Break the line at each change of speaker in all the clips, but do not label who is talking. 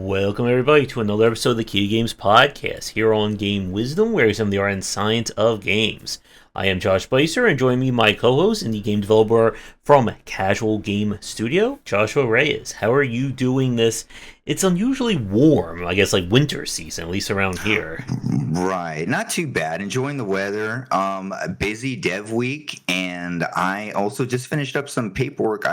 Welcome everybody to another episode of the Key to Games podcast here on Game Wisdom, where we examine the art and science of games. I am Josh Beiser, and joining me, my co-host and the game developer from Casual Game Studio, Joshua Reyes. How are you doing this? It's unusually warm, I guess, like winter season, at least around here.
Right, not too bad. Enjoying the weather. A busy dev week, and I also just finished up some paperwork.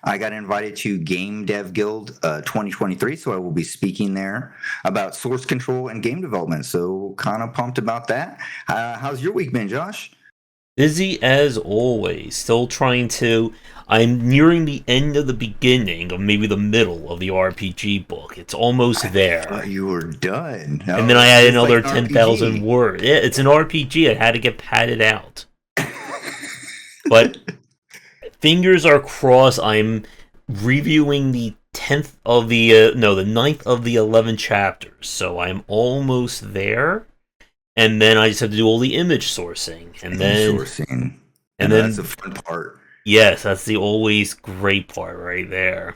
I got invited to Game Dev Guild 2023, so I will be speaking there about source control and game development. So kind of pumped about that. How's your week been, Josh?
Busy as always. I'm nearing the end of the beginning of maybe the middle of the RPG book. It's almost there.
I thought you were done.
And then I had another 10,000 words. Yeah, it's an RPG. I had to get padded out. But fingers are crossed. I'm reviewing the 10th of the ninth of the 11 chapters. So I'm almost there. And then I just have to do all the image sourcing. And then
that's the fun part.
Yes, that's the always great part right there.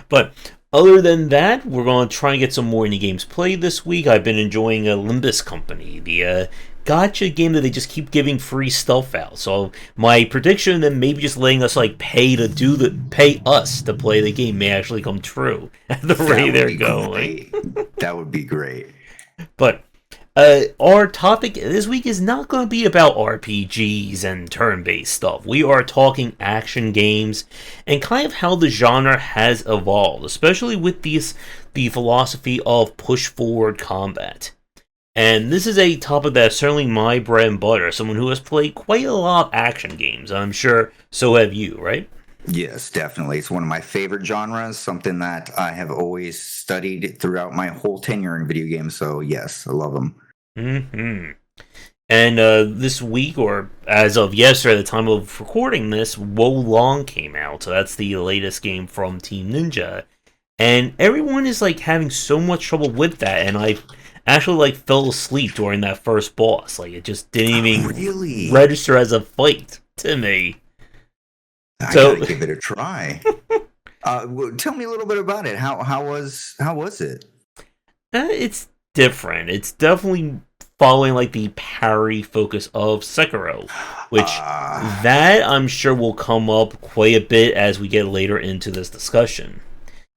But other than that, we're going to try and get some more indie games played this week. I've been enjoying Limbus Company, the gacha game that they just keep giving free stuff out. So my prediction that maybe just letting us pay us to play the game may actually come true at the rate they're going.
That would be great.
But our topic this week is not going to be about RPGs and turn-based stuff. We are talking action games and kind of how the genre has evolved, especially with the philosophy of push-forward combat. And this is a topic that's certainly my bread and butter, someone who has played quite a lot of action games. I'm sure so have you, right?
Yes, definitely. It's one of my favorite genres, something that I have always studied throughout my whole tenure in video games. So, yes, I love them.
Mm-hmm. And this week, or as of yesterday, at the time of recording this, Wo Long came out. So that's the latest game from Team Ninja. And everyone is having so much trouble with that. And I actually fell asleep during that first boss. It just didn't even register as a fight to me.
I gotta give it a try. Tell me a little bit about it. How was it?
It's different. It's definitely following the parry focus of Sekiro, which that I'm sure will come up quite a bit as we get later into this discussion.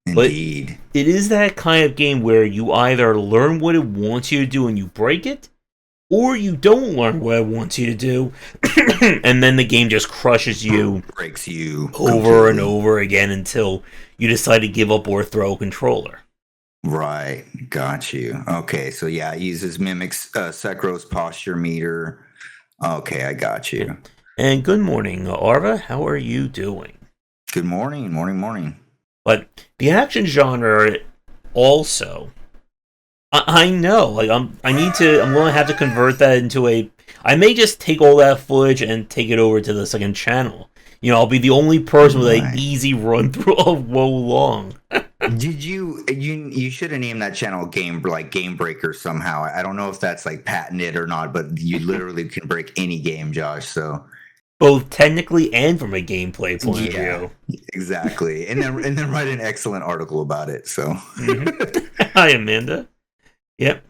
Indeed.
But it is that kind of game where you either learn what it wants you to do and you break it, or you don't learn what it wants you to do, and then the game just crushes you,
breaks you
over and over again until you decide to give up or throw a controller.
Right, got you. Okay, so yeah, it mimics Sekiro's posture meter. Okay, I got you.
And good morning, Arva. How are you doing?
Good morning, morning.
But the action genre also, I know, I'm going to have to convert that into I may just take all that footage and take it over to the second channel. I'll be the only person with an easy run through of Wo Long.
Did you should have named that channel Game Breaker somehow. I don't know if that's patented or not, but you literally can break any game, Josh. So
both technically and from a gameplay point of view.
Exactly. And then write an excellent article about it. So
Hi, Amanda. Yep.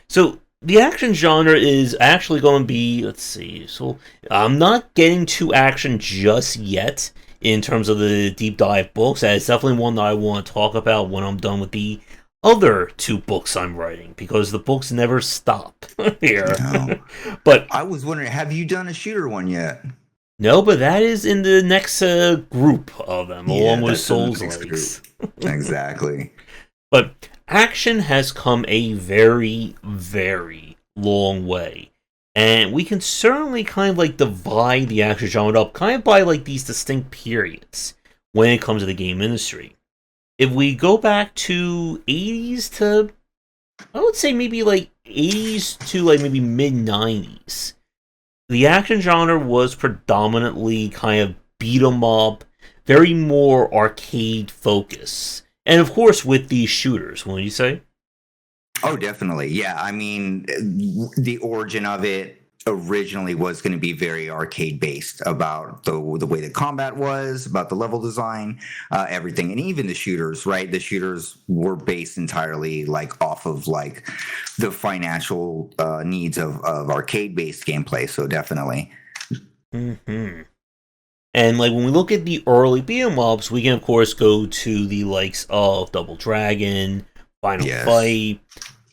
So the action genre is actually going to be, let's see, so I'm not getting to action just yet in terms of the deep dive books. It's definitely one that I want to talk about when I'm done with the other two books I'm writing, because the books never stop here.
No.
But
I was wondering, have you done a shooter one yet?
No, but that is in the next group of them, along with Souls-likes.
Exactly.
But action has come a very, very long way. And we can certainly kind of divide the action genre up kind of by these distinct periods when it comes to the game industry. If we go back to 80s to, I would say maybe 80s to maybe mid-90s, the action genre was predominantly kind of beat 'em up, very more arcade focus. And of course with these shooters, wouldn't you say?
Oh, definitely. Yeah. I mean, the origin of it, originally was going to be very arcade based about the way the combat was, about the level design, everything, and even the shooters. Right, the shooters were based entirely like off of like the financial needs of arcade based gameplay. So definitely.
Mm-hmm. And like when we look at the early beat 'em ups, we can of course go to the likes of Double Dragon, Final Fight,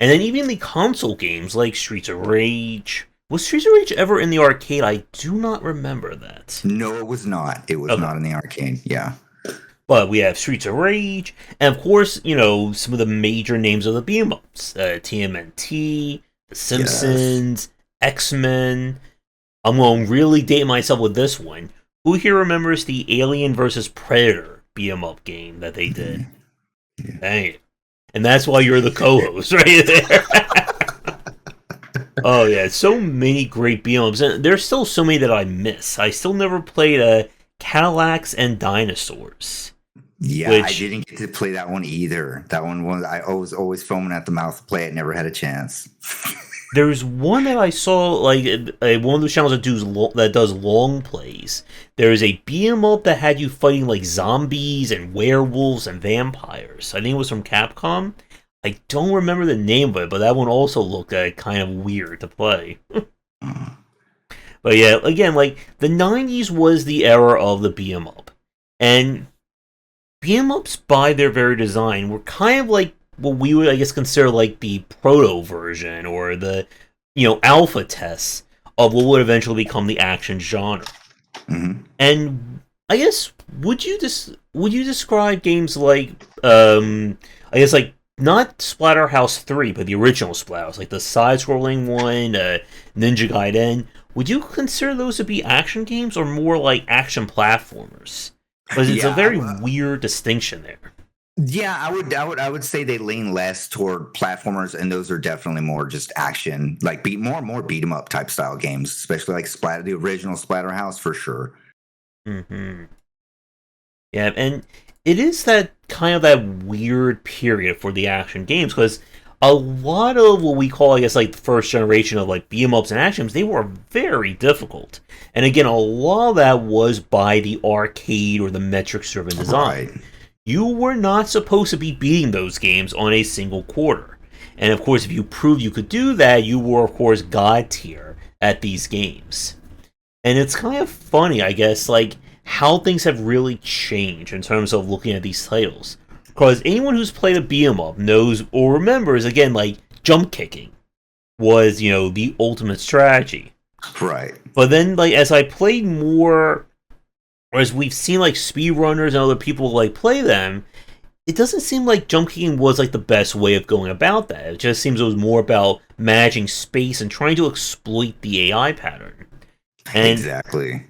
and then even the console games like Streets of Rage. Was Streets of Rage ever in the arcade? I do not remember that.
No, it was not. It was not in the arcade. Yeah.
But we have Streets of Rage, and of course, you know, some of the major names of the beat 'em ups. TMNT, The Simpsons, X-Men. I'm going to really date myself with this one. Who here remembers the Alien vs. Predator beat 'em up game that they did?
Yeah.
Dang it. And that's why you're the co-host right there. Oh yeah, so many great beat 'em ups. And there's still so many that I miss. I still never played Cadillacs and Dinosaurs.
Yeah, I didn't get to play that one either. That one was I was always foaming at the mouth to play it. Never had a chance.
There's one that I saw, like one of those channels that does long plays. There's a beat 'em up that had you fighting like zombies and werewolves and vampires. I think it was from Capcom. I don't remember the name of it, but that one also looked kind of weird to play. But yeah, again, like the '90s was the era of the beat 'em up, and beat 'em ups by their very design were kind of like what we would, I guess, consider like the proto version or the, you know, alpha tests of what would eventually become the action genre.
Mm-hmm.
And I guess would you describe games like I guess like not Splatterhouse 3, but the original Splatterhouse, like the side-scrolling one, Ninja Gaiden? Would you consider those to be action games or more like action platformers? Because it's a very weird distinction there.
Yeah, I would say they lean less toward platformers, and those are definitely more just action, like more beat 'em up type style games, especially like the original Splatterhouse for sure.
Mm-hmm. Yeah, and it is that kind of that weird period for the action games, because a lot of what we call, I guess, like the first generation of like beat 'em ups and actions, they were very difficult. And again, a lot of that was by the arcade or the metrics-driven design. Right. You were not supposed to be beating those games on a single quarter. And of course, if you proved you could do that, you were, of course, god tier at these games. And it's kind of funny, I guess, like, how things have really changed in terms of looking at these titles. Because anyone who's played a beat 'em up knows or remembers, again, like, jump kicking was, you know, the ultimate strategy.
Right.
But then, like, as I played more, or as we've seen, like, speedrunners and other people, like, play them, it doesn't seem like jump kicking was, like, the best way of going about that. It just seems it was more about managing space and trying to exploit the AI pattern. And
exactly.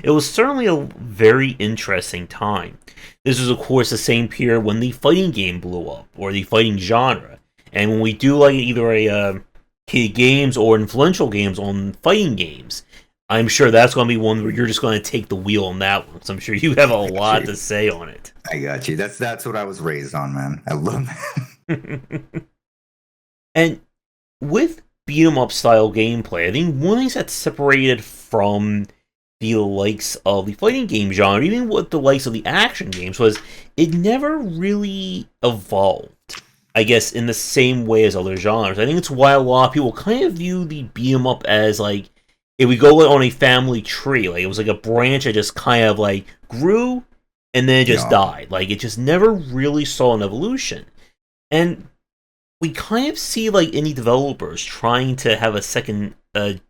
It was certainly a very interesting time. This was, of course, the same period when the fighting game blew up, or the fighting genre. And when we do, like, either a kid games or influential games on fighting games, I'm sure that's going to be one where you're just going to take the wheel on that one. So I'm sure you have a lot to say on it.
I got you. That's what I was raised on, man. I love that.
And with beat 'em up style gameplay, I think one of the things that separated from the likes of the fighting game genre, even with the likes of the action games, was it never really evolved, I guess, in the same way as other genres. I think it's why a lot of people kind of view the beat 'em up as like, if we go on a family tree, like it was like a branch that just kind of like grew and then it just died. Like it just never really saw an evolution. And we kind of see like indie developers trying to have a second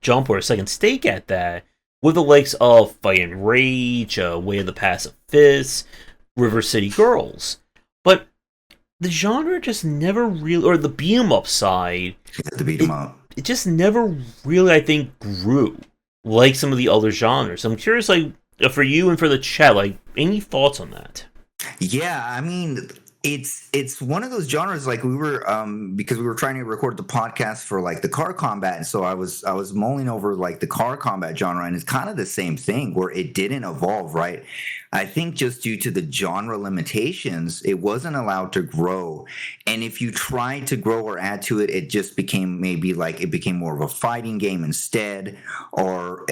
jump or a second stake at that with the likes of Fight and Rage, Way of the Passive Fist, River City Girls. But the genre just never really, or the beat 'em up side,
the beat 'em up,
it just never really, I think, grew like some of the other genres. I'm curious, like, for you and for the chat, like, any thoughts on that?
Yeah, I mean, It's one of those genres, like we were because we were trying to record the podcast for like the car combat, and so I was mulling over like the car combat genre, and it's kind of the same thing where it didn't evolve, right? I think just due to the genre limitations, it wasn't allowed to grow, and if you tried to grow or add to it, it just became maybe like it became more of a fighting game instead, or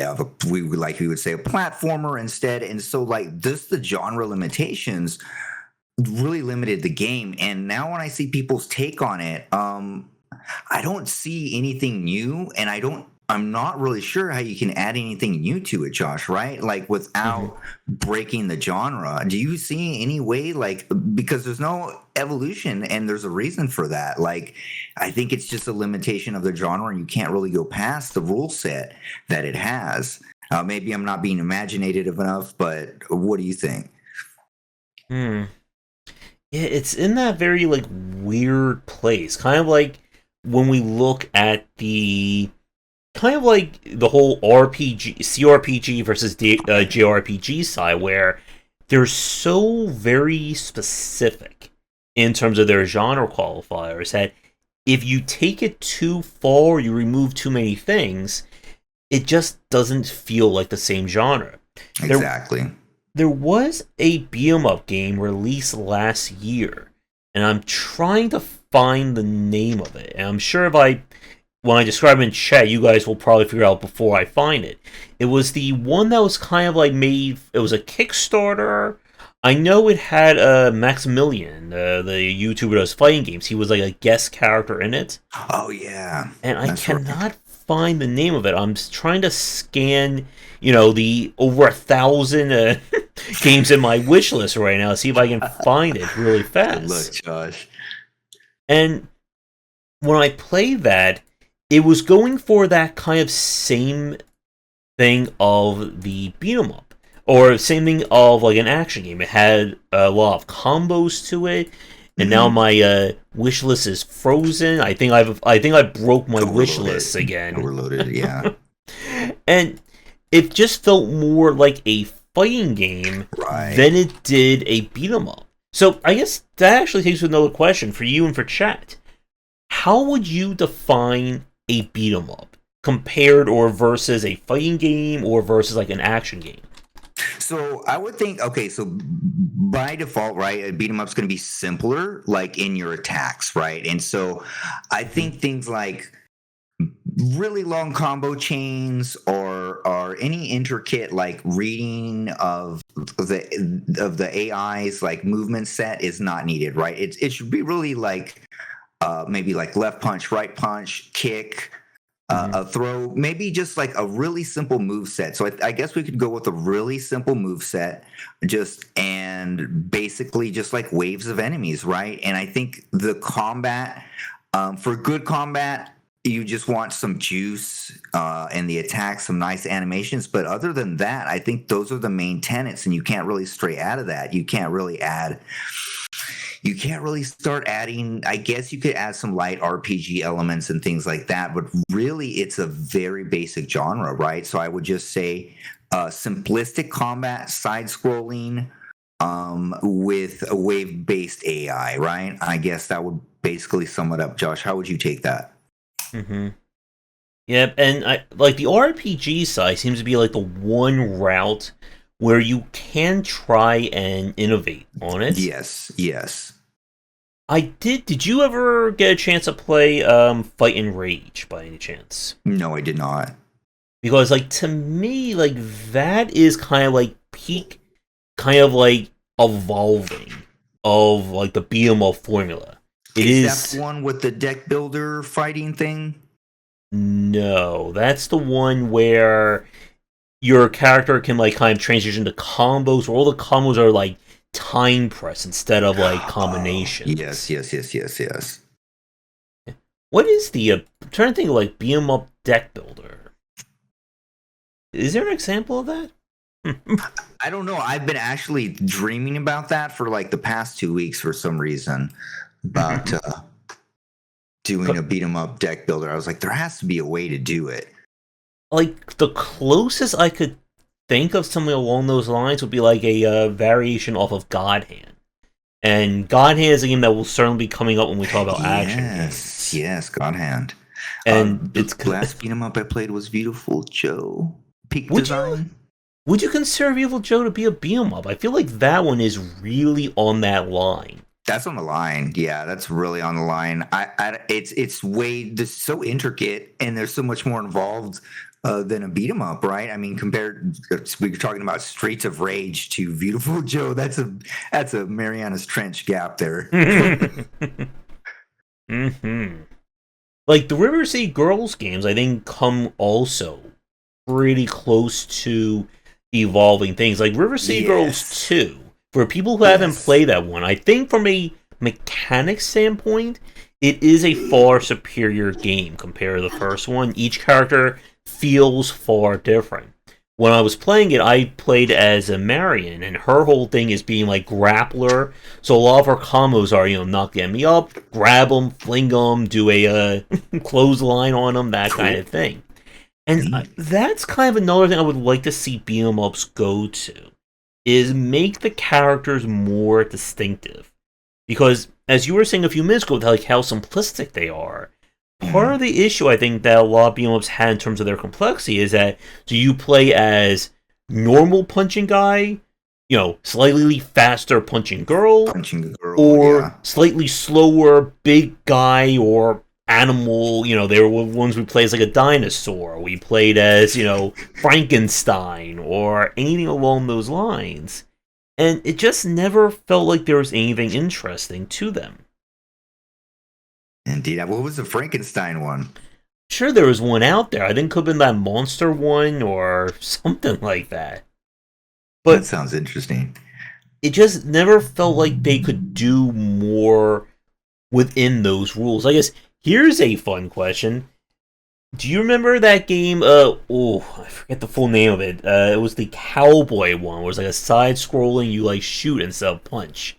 we would say a platformer instead, and so like just the genre limitations really limited the game. And now when I see people's take on it, I don't see anything new, and I'm not really sure how you can add anything new to it, Josh, right? Like without breaking the genre. Do you see any way, like, because there's no evolution and there's a reason for that? Like, I think it's just a limitation of the genre, and you can't really go past the rule set that it has. Maybe I'm not being imaginative enough, but what do you think?
Hmm. Yeah, it's in that very like weird place. Kind of like when we look at the kind of like the whole RPG, CRPG versus JRPG side, where they're so very specific in terms of their genre qualifiers that if you take it too far, you remove too many things, it just doesn't feel like the same genre.
Exactly.
There was a beat 'em up game released last year, and I'm trying to find the name of it. And I'm sure when I describe it in chat, you guys will probably figure out before I find it. It was the one that was kind of like made. It was a Kickstarter. I know it had Maximilian, the YouTuber that does fighting games. He was like a guest character in it.
Oh yeah,
and I cannot find the name of it. I'm trying to scan, the over 1,000 games in my wish list right now, see if I can find it really fast.
Good luck, Josh.
And when I played that, it was going for that kind of same thing of the beat 'em up, or same thing of like an action game. It had a lot of combos to it. And now my wish list is frozen. I think I broke my wish list again.
Overloaded, yeah.
And it just felt more like a fighting game than it did a beat 'em up. So I guess that actually takes to another question for you and for chat. How would you define a beat 'em up compared or versus a fighting game or versus like an action game?
So I would think, okay, so by default, right, a beat 'em up's going to be simpler, like in your attacks, right? And so I think things like really long combo chains or any intricate like reading of the AI's like movement set is not needed, right? It should be really like maybe like left punch, right punch, kick. A throw, maybe just like a really simple move set. So I guess we could go with a really simple move set, and basically just like waves of enemies, right? And I think the combat, for good combat, you just want some juice and the attack, some nice animations. But other than that, I think those are the main tenets, and you can't really stray out of that. You can't really start adding. I guess you could add some light RPG elements and things like that, but really it's a very basic genre, right? So I would just say simplistic combat, side-scrolling with a wave-based AI, right? I guess that would basically sum it up. Josh, how would you take that?
Yep, and like the RPG side seems to be like the one route where you can try and innovate on it.
Yes.
Did you ever get a chance to play Fight and Rage by any chance?
No, I did not.
Because like to me, like that is kind of like peak kind of like evolving of like the beat 'em up formula.
Is that one with the deck builder fighting thing?
No, that's the one where your character can like kind of transition to combos where all the combos are like time press instead of like combinations.
Yes.
What is I'm trying to think of like beat 'em up deck builder. Is there an example of that?
I don't know. I've been actually dreaming about that for like the past 2 weeks for some reason. About doing a beat 'em up deck builder. I was like, there has to be a way to do it.
Like the closest I could think of something along those lines would be like a variation off of God Hand. And God Hand is a game that will certainly be coming up when we talk about action
Yes,
games.
yes, God Hand.
And
The last beat 'em up I played was Beautiful Joe. Peak
would you
design.
would you consider Evil Joe to be a beat 'em up? I feel like that one is really on that line.
That's on the line. Yeah, that's really on the line. It's way this so intricate, and there's so much more involved than a beat 'em up, right? I mean, compared, we were talking about Streets of Rage to Beautiful Joe. That's a Mariana's Trench gap there.
Like the River City Girls games, I think come also pretty close to evolving things. Like River City Girls
Yes.
2, for people who haven't
Yes.
played that one, I think from a mechanic standpoint, it is a far superior game compared to the first one. Each character feels far different. When I was playing it, I played as a Marion, and her whole thing is being like grappler. So a lot of her combos are, knock me up, grab them, fling them, do a clothesline on them, that kind of thing. And that's kind of another thing I would like to see beat 'em ups go to, is make the characters more distinctive. Because, as you were saying a few minutes ago, like how simplistic they are, part of the issue I think that a lot of beat 'em ups had in terms of their complexity is that, do you play as normal punching guy, slightly faster punching girl, or slightly slower big guy or animal? There were ones we played as like a dinosaur. We played as, Frankenstein or anything along those lines. And it just never felt like there was anything interesting to them.
Indeed. What was the Frankenstein one?
Sure, there was one out there. I think it could have been that monster one or something like that. But
that sounds interesting.
It just never felt like they could do more within those rules. I guess here's a fun question. Do you remember that game? I forget the full name of it. It was the cowboy one, where it was like a side-scrolling, you like shoot instead of punch.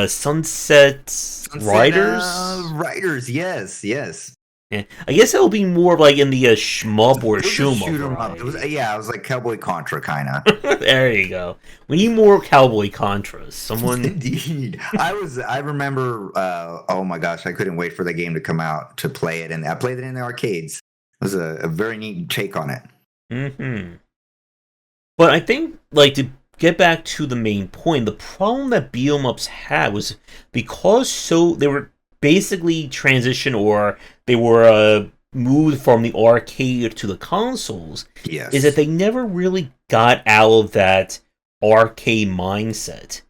Sunset Riders?
Riders, yes.
Yeah. I guess it'll be more of like in the shmup or shoot 'em up.
It was like Cowboy Contra, kind of.
There you go. We need more Cowboy Contras. Someone.
Indeed. I remember, oh my gosh, I couldn't wait for the game to come out to play it. And I played it in the arcades. It was a very neat take on it.
Mm-hmm. But I think, like, to get back to the main point, the problem that beat 'em ups had was because they were basically transitioned, or they were moved from the arcade to the consoles.
Yes.
Is that they never really got out of that arcade mindset.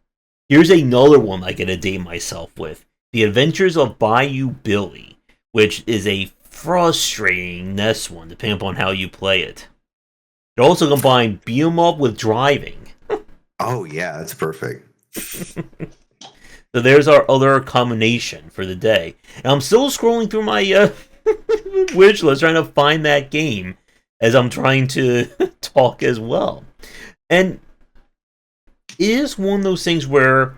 Here's another one I get to date myself with: The Adventures of Bayou Billy, which is a frustrating NES one, depending upon how you play it. It also combined beat 'em up with driving.
Oh yeah, that's perfect.
So there's our other combination for the day. And I'm still scrolling through my wish list trying to find that game as I'm trying to talk as well. And it is one of those things where,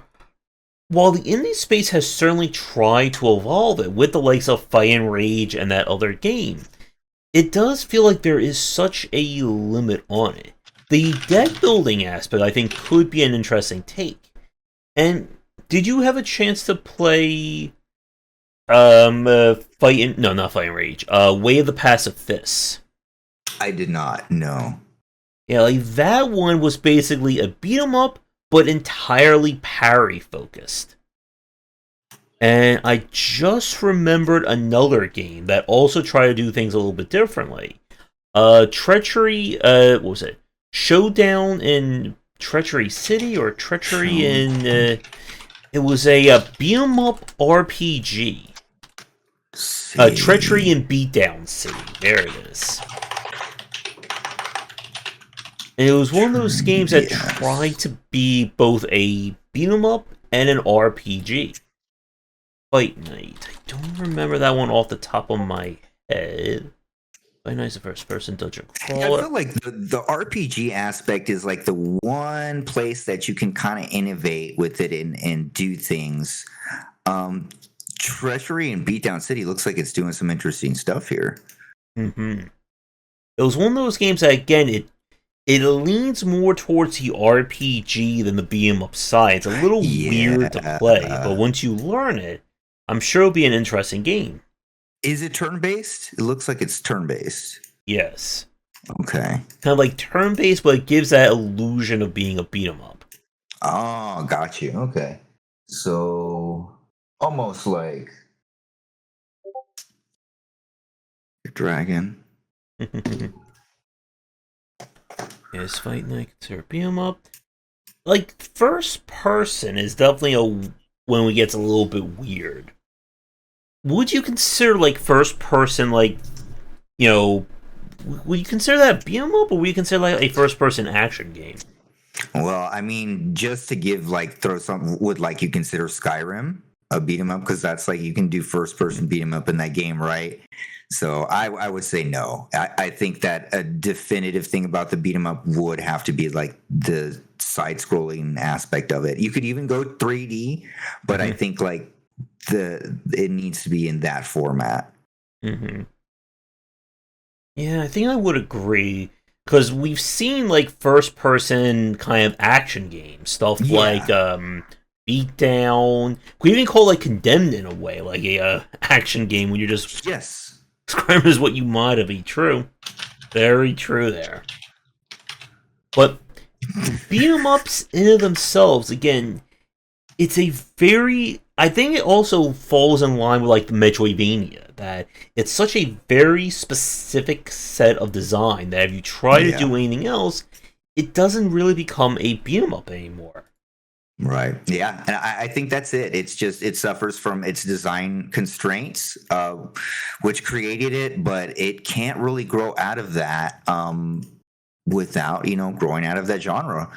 while the indie space has certainly tried to evolve it with the likes of Fight and Rage and that other game, it does feel like there is such a limit on it. The deck building aspect, I think, could be an interesting take. And did you have a chance to play not Fight and Rage, Way of the Passive Fists?
I did not, no.
Yeah, like that one was basically a beat 'em up, but entirely parry focused. And I just remembered another game that also tried to do things a little bit differently. Treachery, what was it? Showdown in Treachery City, or Treachery in... it was a beat 'em up RPG. Treachery in Beatdown City. There it is. And it was one of those games that tried to be both a beat 'em up and an RPG. Fight Night. I don't remember that one off the top of my head. Fight Night's a first-person dungeon crawler.
I feel like the RPG aspect is like the one place that you can kind of innovate with it and do things. Treachery in Beatdown City looks like it's doing some interesting stuff here.
Mm-hmm. It was one of those games that, again, it leans more towards the RPG than the beat 'em up side. It's a little weird to play, but
Yeah.
once you learn it, I'm sure it'll be an interesting game.
Is it turn-based? It looks like it's turn-based.
Yes.
Okay.
Kind of like turn-based, but it gives that illusion of being a beat 'em up.
Oh, got you. Okay. So almost like Dragon.
Is Fight Night considered beat 'em up? Like, first person is definitely when it gets a little bit weird. Would you consider, like, first person, like, you know, would you consider that a beat 'em up, or would you consider, like, a first person action game?
Well, I mean, just to give like throw some would like you consider Skyrim a beat 'em up because that's like you can do first person beat 'em up in that game, right? So I would say no. I think that a definitive thing about the beat 'em up would have to be like the side scrolling aspect of it. You could even go 3D, but I think like it needs to be in that format.
Mm-hmm. Yeah, I think I would agree. Because we've seen, like, first-person kind of action games. Stuff like, Beatdown. We even call, like, Condemned in a way. Like, a action game when you're just...
Yes.
Skyrim is what you might have. True. Very true there. But beat 'em ups in of themselves, again, it's a very... I think it also falls in line with, like, the Metroidvania, that it's such a very specific set of design that if you try to do anything else, it doesn't really become a beat 'em up anymore.
Right. Yeah. And I think that's it. It's just, it suffers from its design constraints, which created it, but it can't really grow out of that. Without growing out of that genre.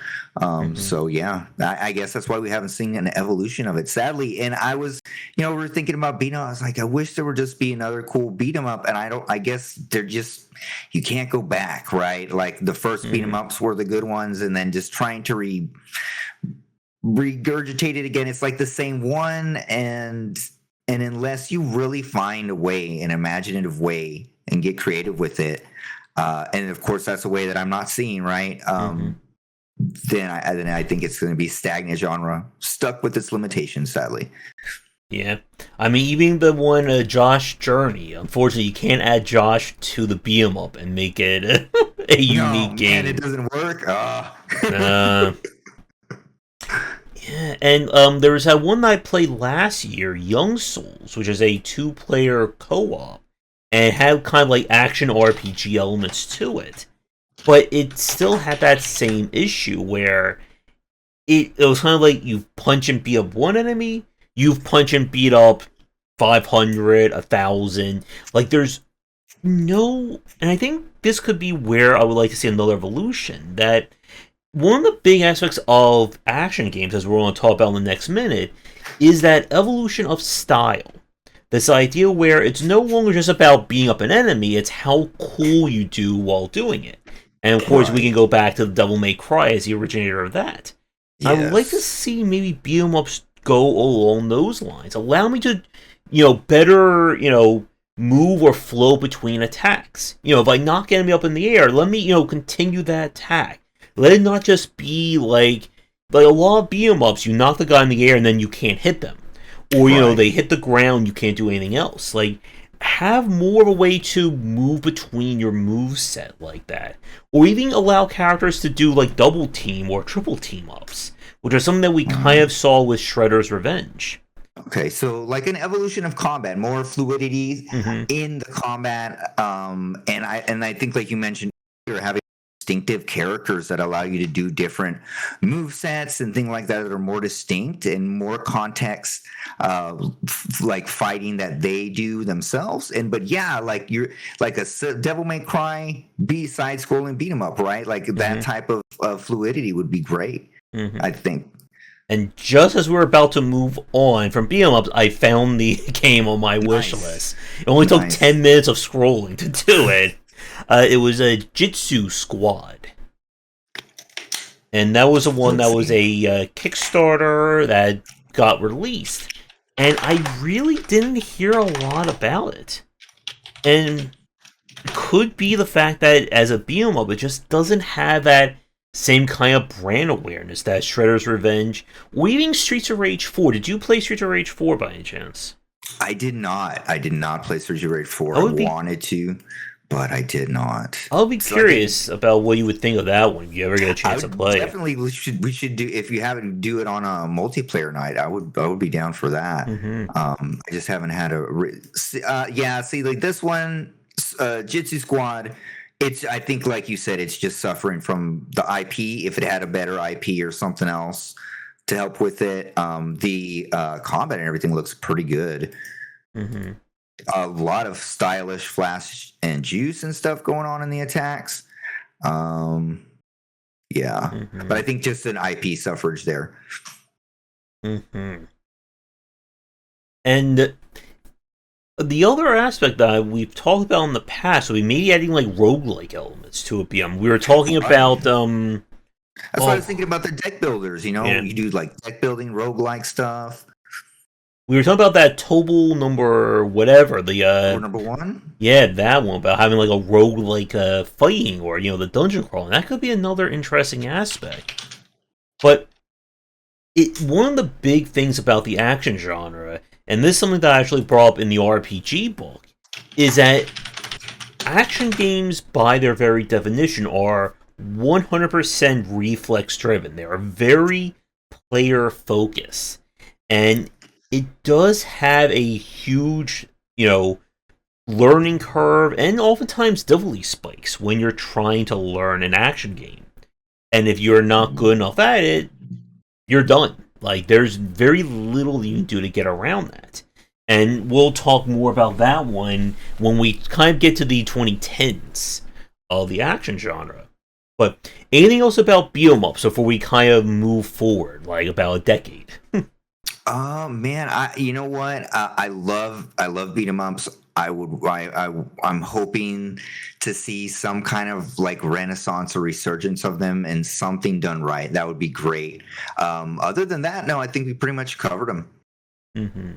So yeah, I guess that's why we haven't seen an evolution of it, sadly. And I was, we were thinking about beat 'em up. I was like, I wish there would just be another cool beat 'em up. And I guess they're just, you can't go back, right? Like the first beat 'em ups were the good ones, and then just trying to regurgitate it again, it's like the same one. And unless you really find a way, an imaginative way, and get creative with it, and of course that's a way that I'm not seeing, right? Then I think it's going to be stagnant genre, stuck with its limitations, sadly.
Yeah, I mean, even the one Josh Journey. Unfortunately, you can't add Josh to the beat 'em up and make it a unique game.
Man, it doesn't work.
Yeah, and there was that one that I played last year, Young Souls, which is a 2-player co-op, and it had kind of like action RPG elements to it. But it still had that same issue where it was kind of like you punch and beat up one enemy, you punch and beat up 500, 1,000. Like, there's no... And I think this could be where I would like to see another evolution, that one of the big aspects of action games, as we're going to talk about in the next minute, is that evolution of style. This idea where it's no longer just about beating up an enemy, it's how cool you do while doing it. And of course, we can go back to the Devil May Cry as the originator of that. Yes. I would like to see maybe beat 'em ups go along those lines. Allow me to, better, move or flow between attacks. If I knock enemy up in the air, let me, continue that attack. Let it not just be like a lot of beat 'em ups, you knock the guy in the air and then you can't hit them. Or, they hit the ground, you can't do anything else. Like, have more of a way to move between your moveset like that. Or even allow characters to do, like, double team or triple team ups, which are something that we kind of saw with Shredder's Revenge.
Okay, so like an evolution of combat, more fluidity in the combat, and I think, like you mentioned, you're having distinctive characters that allow you to do different move sets and things like that are more distinct and more context, like fighting that they do themselves. But yeah, like you're like a Devil May Cry side scrolling beat 'em up, right? Like that type of fluidity would be great, I think.
And just as we're about to move on from beat 'em ups, I found the game on my wish list. It only took 10 minutes of scrolling to do it. It was a Jitsu Squad. And that was the one that was a Kickstarter that got released. And I really didn't hear a lot about it. And could be the fact that as a beat 'em up, it just doesn't have that same kind of brand awareness that Shredder's Revenge, or even Streets of Rage 4. Did you play Streets of Rage 4 by any chance?
I did not. I did not play Streets of Rage 4.
I
I
would be
wanted to, but I did not.
I'll be
So I think
curious about what you would think of that one if you ever get a
I
chance to
would
play it.
definitely we should do, if you haven't, do it on a multiplayer night. I would be down for that.
Hmm.
I just haven't had yeah. See, like this one, Jitsu Squad. It's, I think, like you said, it's just suffering from the IP. If it had a better IP or something else to help with it, the combat and everything looks pretty good.
Hmm.
A lot of stylish flash and juice and stuff going on in the attacks. Um, yeah,
Hmm.
but I think just an IP suffrage there.
Hmm. And the other aspect that we've talked about in the past would be maybe adding like roguelike elements to a PM. We were talking
Right.
about
That's why I was
oh
thinking about the deck builders.
yeah.
You do like deck building, roguelike stuff.
We were talking about that Tobal number whatever, the
Or number one.
yeah, that one about having like a roguelike fighting or the dungeon crawling. That could be another interesting aspect. But one of the big things about the action genre, and this is something that I actually brought up in the RPG book, is that action games, by their very definition, are 100% reflex driven. They are very player focused. And it does have a huge, learning curve and oftentimes difficulty spikes when you're trying to learn an action game. And if you're not good enough at it, you're done. Like, there's very little you can do to get around that. And we'll talk more about that one when we kind of get to the 2010s of the action genre. But anything else about beat 'em ups before we kind of move forward, like about a decade?
Oh man, you know what? I love beat 'em ups. I'm hoping to see some kind of like renaissance or resurgence of them and something done right. That would be great. Other than that, no, I think we pretty much covered them.
Mm-hmm.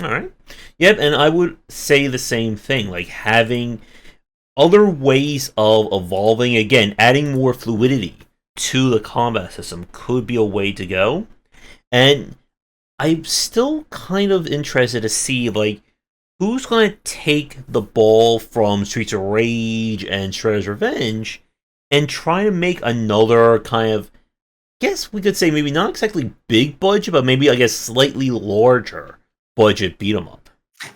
All right. Yep, and I would say the same thing. Like having other ways of evolving, again, adding more fluidity to the combat system could be a way to go. And I'm still kind of interested to see, like, who's going to take the ball from Streets of Rage and Shredder's Revenge and try to make another kind of, guess we could say maybe not exactly big budget, but maybe, I guess, slightly larger budget beat 'em up.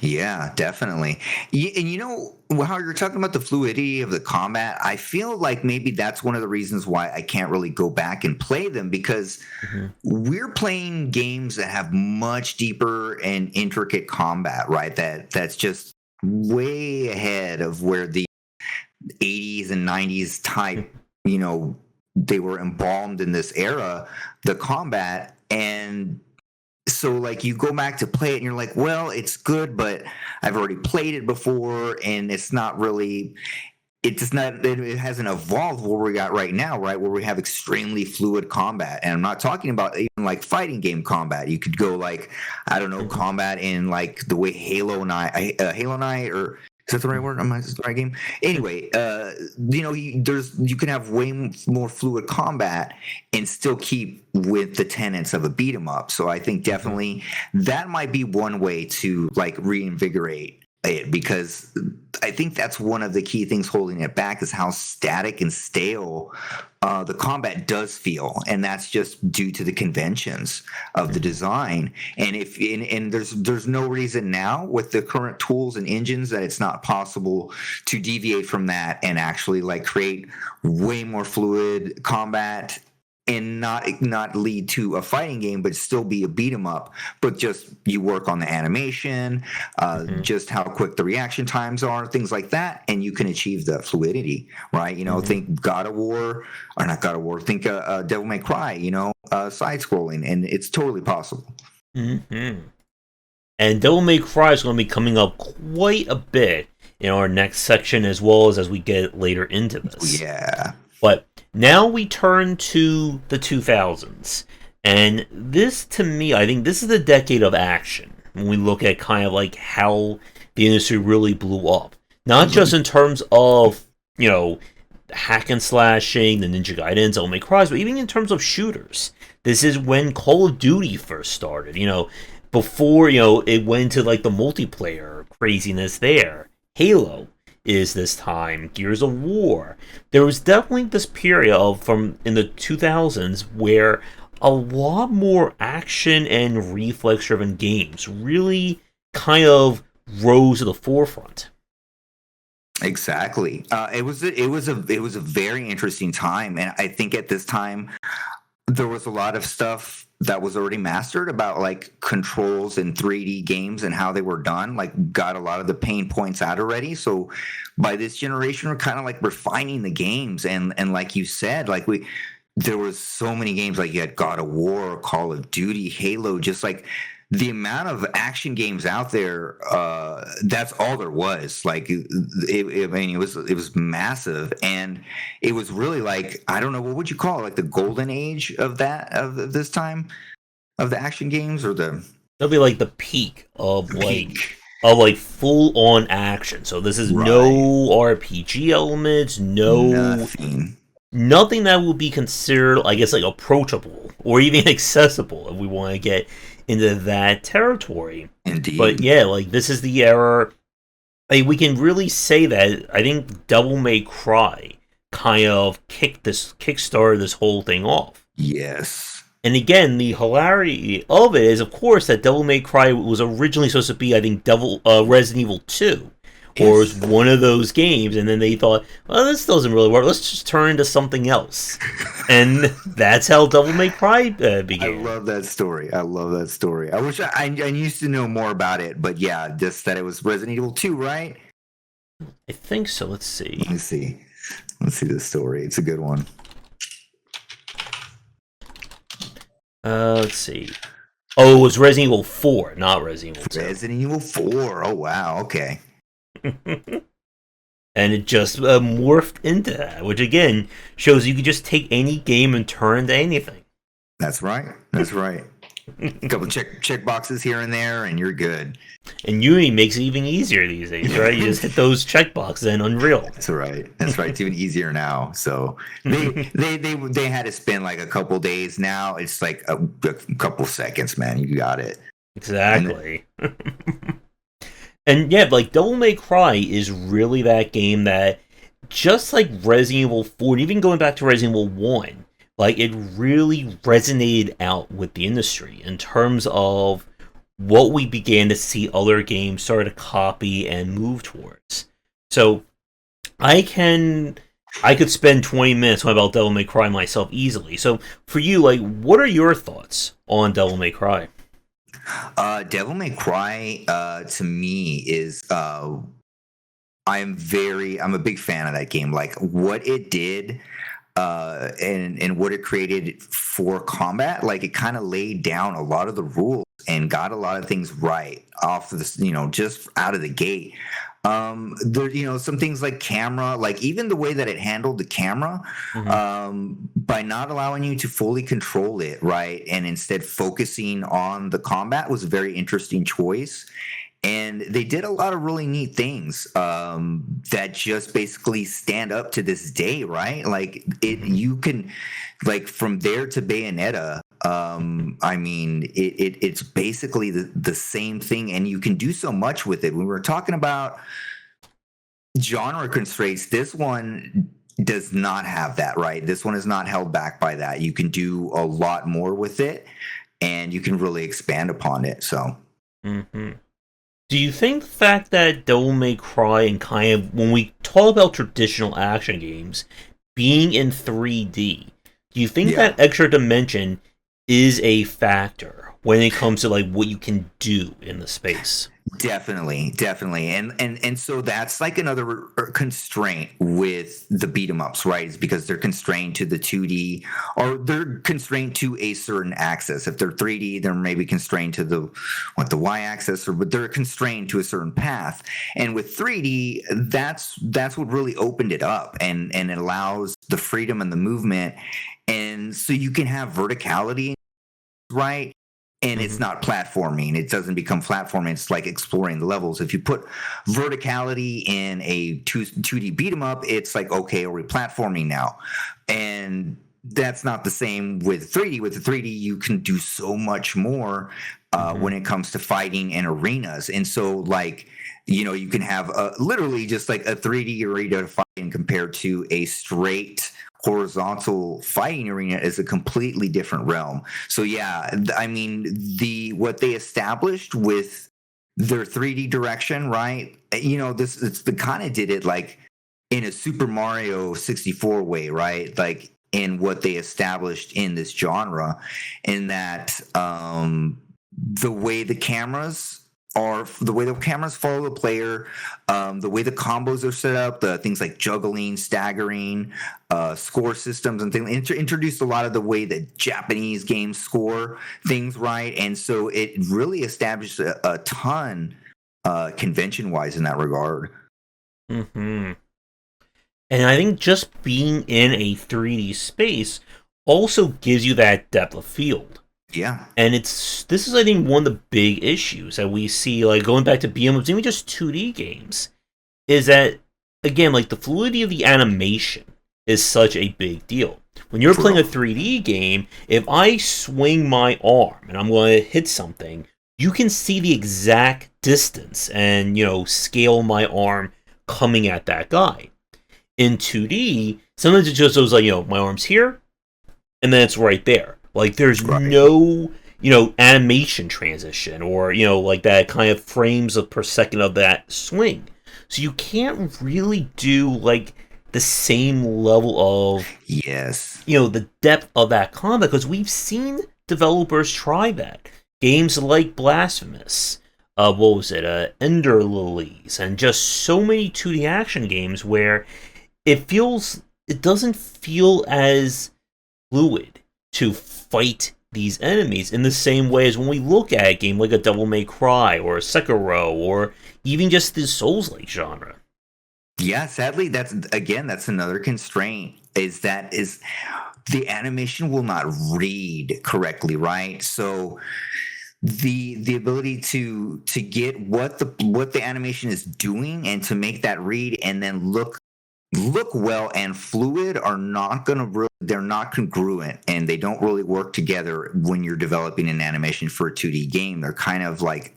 Yeah, definitely. And how you're talking about the fluidity of the combat, I feel like maybe that's one of the reasons why I can't really go back and play them, because
Mm-hmm.
we're playing games that have much deeper and intricate combat, right? That's just way ahead of where the 80s and 90s type, they were embalmed in this era, the combat. And so like you go back to play it and you're like, well, it's good, but I've already played it before and it hasn't evolved where we got right now, right? Where we have extremely fluid combat. And I'm not talking about even like fighting game combat. You could go like, I don't know, combat in like the way Halo Night, or is that the right word? Is that the right game? Anyway, you can have way more fluid combat and still keep with the tenets of a beat 'em up. So I think definitely that might be one way to like reinvigorate it, because I think that's one of the key things holding it back is how static and stale the combat does feel, and that's just due to the conventions of the design. And there's no reason now with the current tools and engines that it's not possible to deviate from that and actually like create way more fluid combat and not lead to a fighting game, but still be a beat 'em up. But just you work on the animation, just how quick the reaction times are, things like that, and you can achieve the fluidity, right? Think God of War, or not God of War. Think Devil May Cry. Side scrolling, and it's totally possible.
Mm-hmm. And Devil May Cry is going to be coming up quite a bit in our next section, as well as we get later into this.
Yeah.
But now we turn to the 2000s. And this, to me, I think this is the decade of action. When we look at kind of like how the industry really blew up. Not just in terms of, hack and slashing, the Ninja Gaidens, Devil May Cry, but even in terms of shooters. This is when Call of Duty first started, before, it went into like the multiplayer craziness there. Halo is this time, Gears of War. There was definitely this period from in the 2000s where a lot more action and reflex driven games really kind of rose to the forefront.
Exactly. It was a very interesting time, and I think at this time there was a lot of stuff that was already mastered about like controls in 3D games and how they were done. Like, got a lot of the pain points out already. So by this generation, we're kind of like refining the games, and like you said, like there was so many games, like you had God of War, Call of Duty, Halo, just like the amount of action games out there, that's all there was. Like I mean, it was massive, and it was really like, I don't know, what would you call it, like the golden age of this time of the action games, or the
That'll be like the peak of
peak.
full on action. So this is no
Right.
RPG elements,
Nothing.
nothing that will be considered, I guess, like approachable or even accessible if we want to get into that territory. But
Indeed.
yeah, like this is the era. Like, we can really say that I think Devil May Cry kind of kickstarted this whole thing off.
Yes.
And again, the hilarity of it is, of course, that Devil May Cry was originally supposed to be, I think, Resident Evil 2, or it was
Yes.
one of those games, and then they thought, well, this doesn't really work. Let's just turn into something else, and that's how Devil May Cry
I
began.
love that story. I love that story. I wish I used to know more about it, but yeah, just that it was Resident Evil 2, right?
I think so. Let's see.
Let me see. Let's see the story. It's a good one.
Let's see. Oh, it was Resident Evil 4, not Resident Evil 2.
Resident Evil 4. Oh, wow. Okay.
And it just morphed into that, which again shows you can just take any game and turn into anything.
That's right. That's right. A couple check boxes here and there, and you're good.
And Unity makes it even easier these days, right? You just hit those checkboxes and Unreal.
That's right. That's right. It's even easier now. So they had to spend like a couple days. Now it's like a couple seconds, man. You got it.
Exactly. And yeah, like Devil May Cry is really that game that, just like Resident Evil 4, and even going back to Resident Evil 1, like it really resonated out with the industry in terms of what we began to see other games start to copy and move towards. So I could spend 20 minutes talking about Devil May Cry myself easily. So for you, like, what are your thoughts on Devil May Cry?
Devil May Cry, to me, is I'm a big fan of that game. Like what it did, and what it created for combat. Like it kind of laid down a lot of the rules and got a lot of things right off of this, just out of the gate. There, some things like camera, like even the way that it handled the camera, by not allowing you to fully control it, right, and instead focusing on the combat, was a very interesting choice. And they did a lot of really neat things, that just basically stand up to this day, right? Like you can, like from there to Bayonetta. I mean, it's basically the same thing, and you can do so much with it. When we were talking about genre constraints, this one does not have that, right? This one is not held back by that. You can do a lot more with it, and you can really expand upon it. So.
Mm-hmm. Do you think the fact that Devil May Cry, and kind of, when we talk about traditional action games, being in 3D, do you think that extra dimension is a factor when it comes to like what you can do in the space?
Definitely, and so that's like another constraint with the beat 'em ups, right? Is because they're constrained to the 2D, or they're constrained to a certain axis. If they're 3D, they're maybe constrained to the Y axis, but they're constrained to a certain path. And with 3D, that's what really opened it up, and it allows the freedom and the movement, and so you can have verticality, right? and it's not platforming. It doesn't become platforming. It's like exploring the levels. If you put verticality in a 2D beat 'em up, it's like, okay, are we platforming now? And that's not the same with 3D. With the 3D, you can do so much more when it comes to fighting in arenas. And so, like, you can have literally just like a 3D arena fighting compared to a straight horizontal fighting arena is a completely different realm. So yeah, I mean, what they established with their 3D direction, right? This it's the kind of did it like in a Super Mario 64 way, right? Like in what they established in this genre, in that the way the cameras follow the player, the way the combos are set up, the things like juggling, staggering, score systems, and things introduced a lot of the way that Japanese games score things, right? And so it really established a ton convention-wise in that regard.
And I think just being in a 3D space also gives you that depth of field.
Yeah.
And this is, I think, one of the big issues that we see, like, going back to beat-em-ups, even just 2D games, is that, again, like, the fluidity of the animation is such a big deal. When you're playing a 3D game, if I swing my arm and I'm going to hit something, you can see the exact distance and, scale my arm coming at that guy. In 2D, sometimes it just goes like, my arm's here, and then it's right there. Like, there's no, animation transition or, like that kind of frames per second of that swing. So you can't really do, like, the same level of, the depth of that combat, because we've seen developers try that. Games like Blasphemous, what was it, Ender Lilies, and just so many 2D action games where it doesn't feel as fluid to fight these enemies in the same way as when we look at a game like a Devil May Cry or a Sekiro or even just the Souls-like genre.
Yeah, sadly, that's another constraint is the animation will not read correctly, right? So the ability to get what the animation is doing and to make that read and then look well and fluid are not going to they're not congruent, and they don't really work together when you're developing an animation for a 2D game. They're kind of like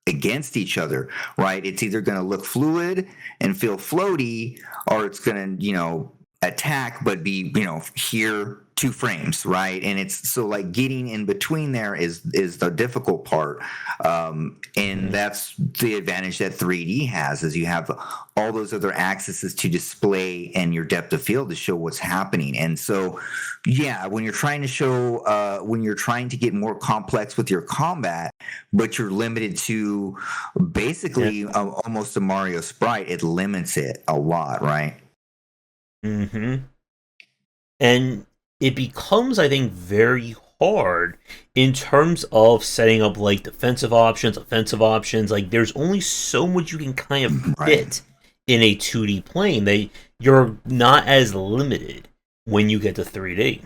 against each other, right? It's either going to look fluid and feel floaty, or it's going to attack but be here 2 frames, right? And it's so like getting in between there is the difficult part, and that's the advantage that 3D has, is you have all those other accesses to display and your depth of field to show what's happening. And so when you're trying to get more complex with your combat, but you're limited to basically almost a Mario sprite, it limits it a lot, right?
And it becomes, I think, very hard in terms of setting up, like, defensive options, offensive options. Like, there's only so much you can kind of fit in a 2D plane. You're not as limited when you get to 3D.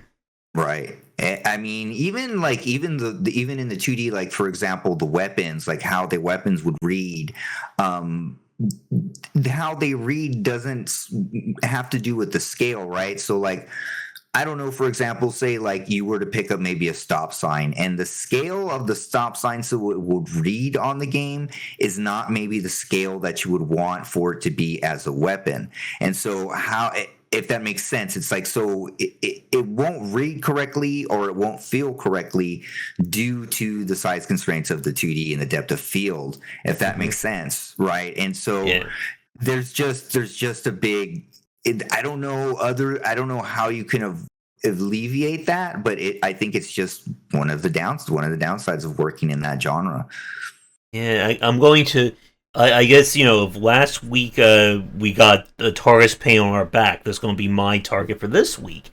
Right. I mean, even in the 2D, like, for example, the weapons, like how the weapons would read, how they read doesn't have to do with the scale, right? So, like, I don't know, for example, say like you were to pick up maybe a stop sign, and the scale of the stop sign so it would read on the game is not maybe the scale that you would want for it to be as a weapon. And so if that makes sense, it's like, so it won't read correctly or it won't feel correctly due to the size constraints of the 2D and the depth of field, if that makes sense, right? And so there's just a big, I don't know how you can alleviate that, but I think it's just one of the downsides of working in that genre.
Yeah, I'm going to. I guess, last week we got a Taurus pain on our back. That's going to be my target for this week.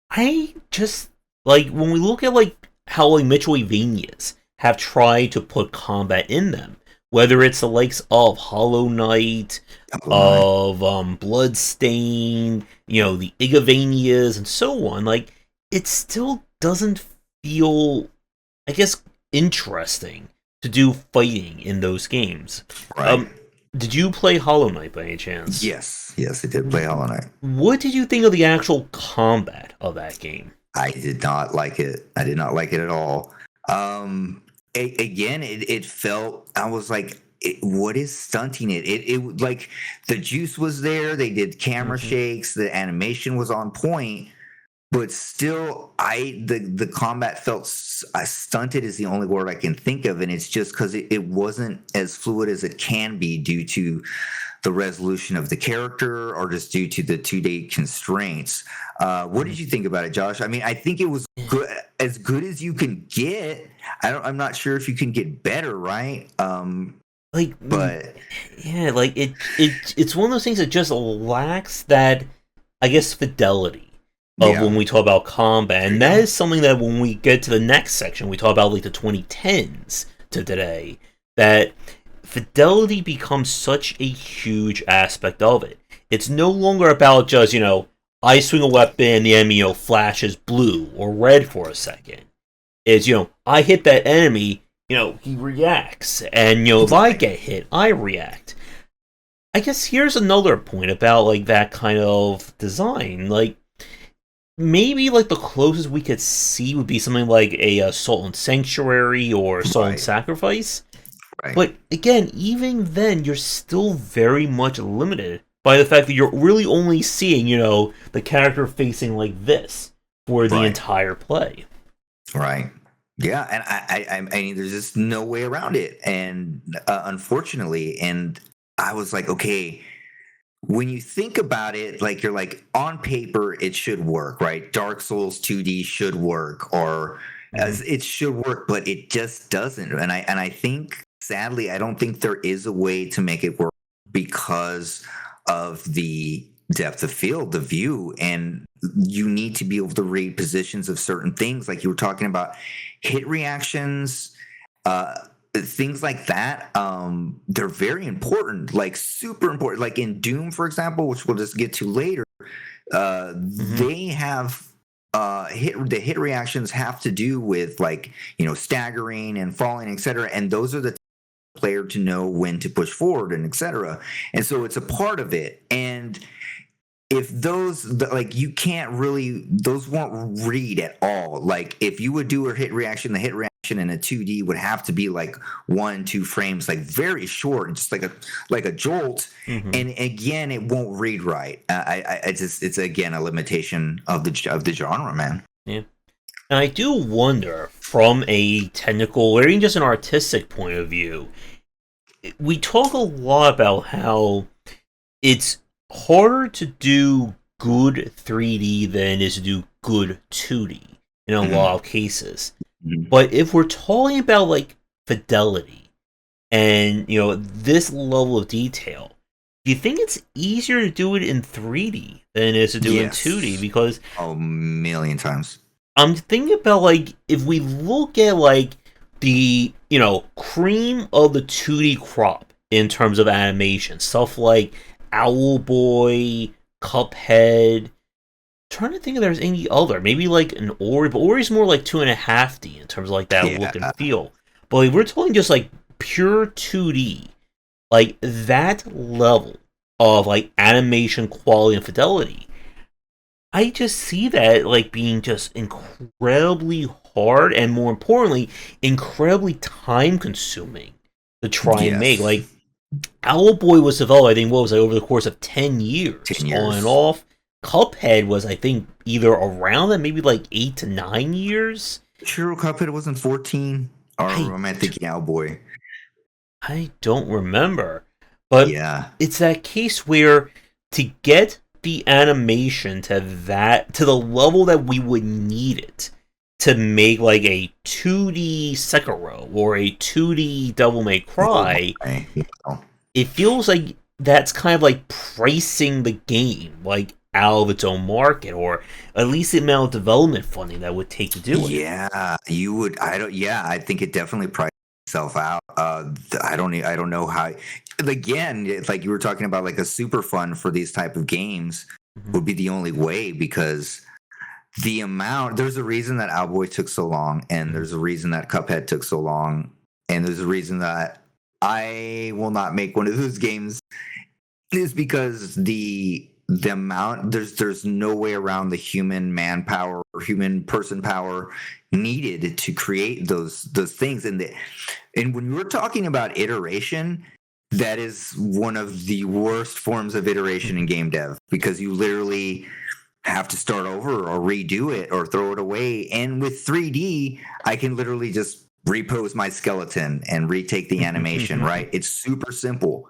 I just, like, when we look at, like, how, like, Metroidvanias have tried to put combat in them, whether it's the likes of Hollow Knight, of Bloodstain, the Igavanias, and so on, like, it still doesn't feel I guess, interesting to do fighting in those games.
Right.
Um, did you play Hollow Knight by any chance?
Yes, I did play Hollow Knight.
What did you think of the actual combat of that game?
I did not like it. I did not like it at all. Again, it felt. I was like, what is stunting it? It like the juice was there. They did camera
Mm-hmm.
shakes. The animation was on point, but still, the combat felt stunted is the only word I can think of, and it's just because it wasn't as fluid as it can be due to the resolution of the character or just due to the 2-day constraints. What did you think about it, Josh? I mean, I think it was good as you can get. I'm not sure if you can get better, right?
Like,
But
yeah, like it's one of those things that just lacks that, I guess, fidelity of
yeah,
when we talk about combat, and that is something that when we get to the next section, we talk about like the 2010s to today, that fidelity becomes such a huge aspect of it. It's no longer about just, I swing a weapon, the enemy, flashes blue or red for a second. It's, I hit that enemy, he reacts. And, if I get hit, I react. I guess here's another point about, like, that kind of design. Like, maybe, like, the closest we could see would be something like a Assault and Sanctuary or Assault and Sacrifice.
right,
But again, even then, you're still very much limited by the fact that you're really only seeing, the character facing like this for the
right,
entire play.
right. Yeah, and I mean, there's just no way around it, and unfortunately, and I was like, okay, when you think about it, like you're like on paper, it should work, right? Dark Souls 2D should work, or
Mm-hmm.
as it should work, but it just doesn't. And I think sadly, I don't think there is a way to make it work because of the depth of field, the view, and you need to be able to read positions of certain things, like you were talking about, hit reactions. Things like that, they're very important, like super important, like in Doom, for example, which we'll just get to later.
Mm-hmm.
They have the hit reactions have to do with, like, staggering and falling, etc., and those are the player to know when to push forward and etc., and so it's a part of it. And if like, you can't really, those won't read at all. Like if you would do a hit reaction, the hit reaction in a 2D would have to be like 1-2 frames, like very short, just like a jolt.
Mm-hmm.
And again, it won't read right. I just, it's again a limitation of the genre, man.
Yeah. And I do wonder, from a technical or even just an artistic point of view, we talk a lot about how it's harder to do good 3D than it is to do good 2D in a
Mm-hmm.
lot of cases.
Mm-hmm.
But if we're talking about like fidelity and this level of detail, do you think it's easier to do it in 3D than it is to do it in 2D?
Yes.
Because
A million times.
I'm thinking about, like, if we look at like the cream of the 2D crop in terms of animation, stuff like Owlboy, Cuphead. Trying to think if there's any other, maybe like an Ori, but Ori's more like 2.5D in terms of like that look and
Yeah.
feel. But like, we're talking just like pure 2D, like that level of like animation quality and fidelity. I just see that like being just incredibly hard and, more importantly, incredibly time consuming to try and make.
Yes.
Like, Owlboy was developed, I think, what was it, over the course of 10 years,
10
on and
years.
off. Cuphead was, I think, either around that, maybe like 8 to 9 years.
Sure, Cuphead wasn't 14, or
I,
am I thinking Owlboy?
I don't remember. But
Yeah.
it's that case where, to get the animation to the level that we would need it to make like a 2D Sekiro or a 2D Devil May
Oh
Cry,
my.
it feels like that's kind of like pricing the game like out of its own market, or at least the amount of development funding that would take to do it.
Yeah, you would. I don't. Yeah, I think it definitely priced itself out. I don't know how. Again, it's like you were talking about, like a super fund for these type of games
Mhm.
would be the only way, because the amount, there's a reason that Owlboy took so long, and there's a reason that Cuphead took so long, and there's a reason that I will not make one of those games, is because the amount, there's no way around the human manpower or human person power needed to create those things. And when we're talking about iteration, that is one of the worst forms of iteration in game dev, because you literally have to start over or redo it or throw it away. And with 3D, I can literally just repose my skeleton and retake the animation, right? It's super simple.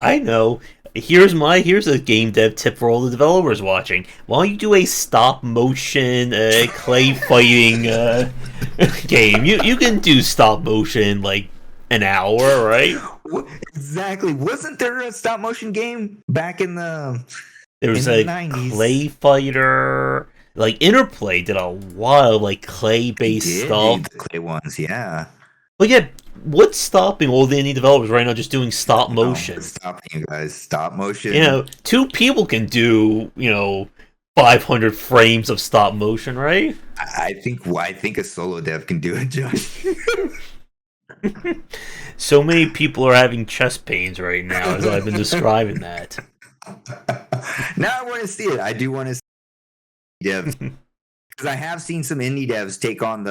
I know. Here's a game dev tip for all the developers watching. Why don't you do a stop motion clay fighting game? You can do stop motion like an hour, right?
Exactly. Wasn't there a stop motion game back in the
There was
in
a
the 90s?
clay fighter. Like Interplay did a lot of like clay based stuff.
The clay ones, yeah.
But yeah, what's stopping all the indie developers right now just doing stop motion?
What's stopping you guys? Stop motion.
You know, 2 people can do 500 frames of stop motion, right?
I think a solo dev can do it, Josh.
So many people are having chest pains right now as I've been describing that.
Now I want to see it. I do want to see dev, because I have seen some indie devs take on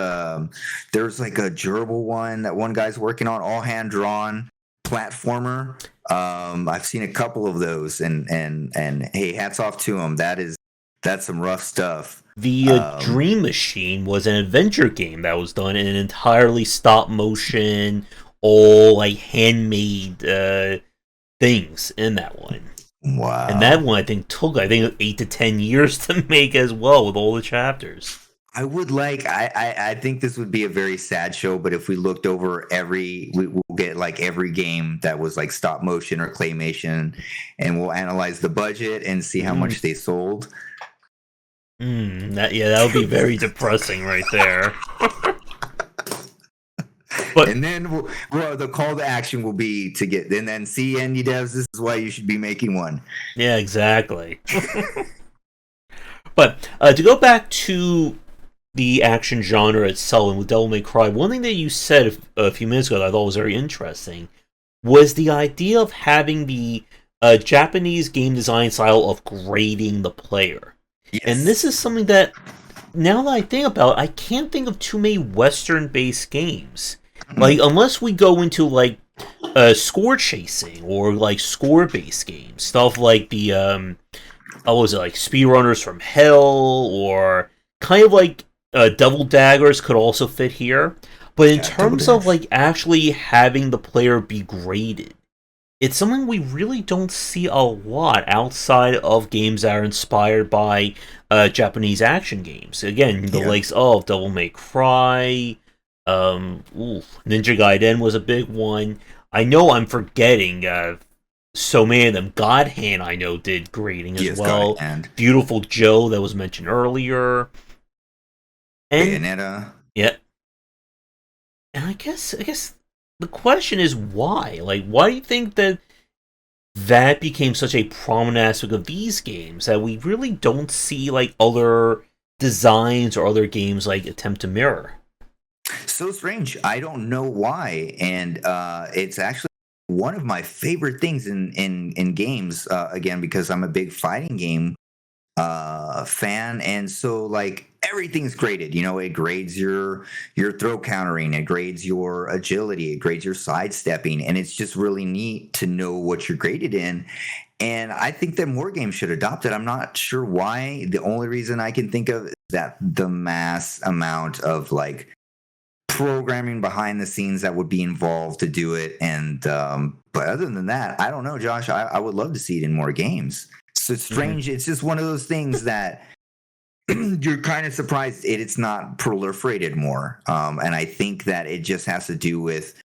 there's like a gerbil one that one guy's working on, all hand drawn platformer. I've seen a couple of those, and hey, hats off to them. That's some rough stuff.
The Dream Machine was an adventure game that was done in an entirely stop motion, all like handmade things in that one.
Wow.
And that one I think took 8 to 10 years to make as well, with all the chapters.
I would like. I think this would be a very sad show, but if we looked over we'll get like every game that was like stop motion or claymation, and we'll analyze the budget and see how much they sold.
That would be very depressing right there. But,
and then the call to action will be to get, and then see indie devs, this is why you should be making one.
Yeah, exactly. But to go back to the action genre itself, and with Devil May Cry, one thing that you said a few minutes ago that I thought was very interesting was the idea of having the Japanese game design style of grading the player. Yes. And this is something that, now that I think about it, I can't think of too many Western-based games. Like, unless we go into, like, score chasing or, like, score-based games. Stuff like the, like, Speedrunners from Hell, or kind of like Double Daggers could also fit here. But in terms of, like, actually having the player be graded, it's something we really don't see a lot outside of games that are inspired by Japanese action games. Again, the likes of Devil May Cry, Ninja Gaiden was a big one. I know I'm forgetting so many of them. God Hand, I know, did grading as well. Beautiful Joe, that was mentioned earlier. And,
Bayonetta.
Yeah. And I guess the question is why? Like, why do you think that became such a prominent aspect of these games that we really don't see, like, other designs or other games, like, attempt to mirror?
So strange. I don't know why. And it's actually one of my favorite things in games, again, because I'm a big fighting game fan, and so like everything's graded. It grades your throw countering, it grades your agility, it grades your sidestepping, and it's just really neat to know what you're graded in. And I think that more games should adopt it. I'm not sure why. The only reason I can think of is that the mass amount of like programming behind the scenes that would be involved to do it. And but other than that, I don't know, Josh. I would love to see it in more games. So it's strange. It's just one of those things that you're kind of surprised it's not proliferated more. And I think that it just has to do with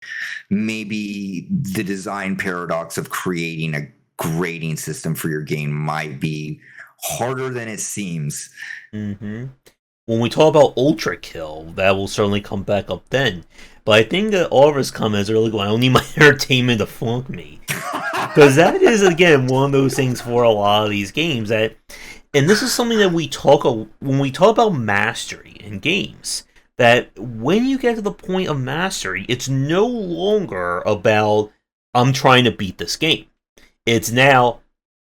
maybe the design paradox of creating a grading system for your game might be harder than it seems.
Mm-hmm. When we talk about Ultra Kill, that will certainly come back up then. But I think that all of us comments are really going, I don't need my entertainment to flunk me. Because that is, again, one of those things for a lot of these games that, And this is something that when we talk about mastery in games. That when you get to the point of mastery, it's no longer about I'm trying to beat this game. It's now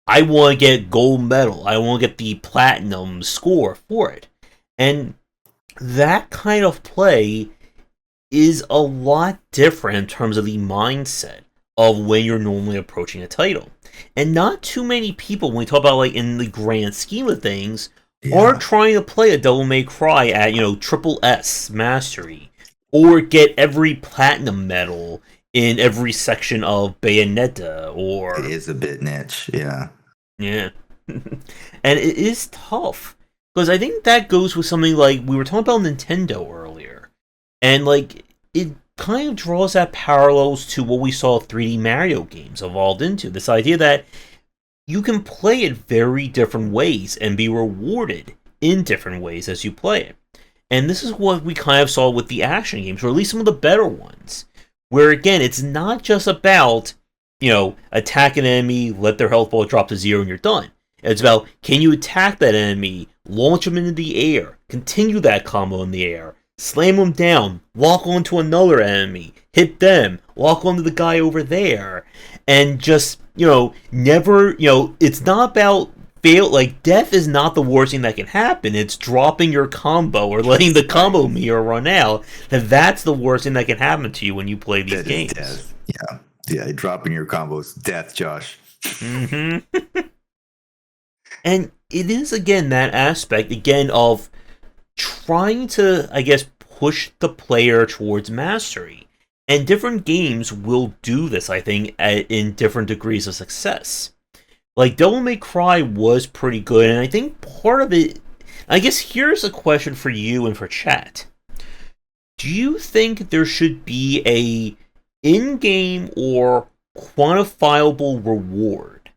I want to get gold medal. I want to get the platinum score for it. And that kind of play is a lot different in terms of the mindset of when you're normally approaching a title. And not too many people, when we talk about like in the grand scheme of things, are trying to play a Devil May Cry at, triple S mastery, or get every platinum medal in every section of Bayonetta, or...
It is a bit niche, yeah.
Yeah. And it is tough, because I think that goes with something like, we were talking about Nintendo earlier, and like, it kind of draws that parallels to what we saw 3D Mario games evolved into. This idea that you can play it very different ways and be rewarded in different ways as you play it. And this is what we kind of saw with the action games, or at least some of the better ones, where again, it's not just about, attack an enemy, let their health bar drop to 0, and you're done. It's about, can you attack that enemy, launch them into the air, continue that combo in the air, slam them down, walk onto another enemy, hit them, walk onto the guy over there, and just, never, it's not about fail. Like, death is not the worst thing that can happen. It's dropping your combo or letting the combo meter run out. That's the worst thing that can happen to you when you play these games.
Death. Yeah, dropping your combos, death, Josh.
Mm-hmm. And it is, again, that aspect, of trying to, I guess, push the player towards mastery. And different games will do this, I think, in different degrees of success. Like, Devil May Cry was pretty good, and I think part of it... I guess here's a question for you and for chat. Do you think there should be a in-game or quantifiable reward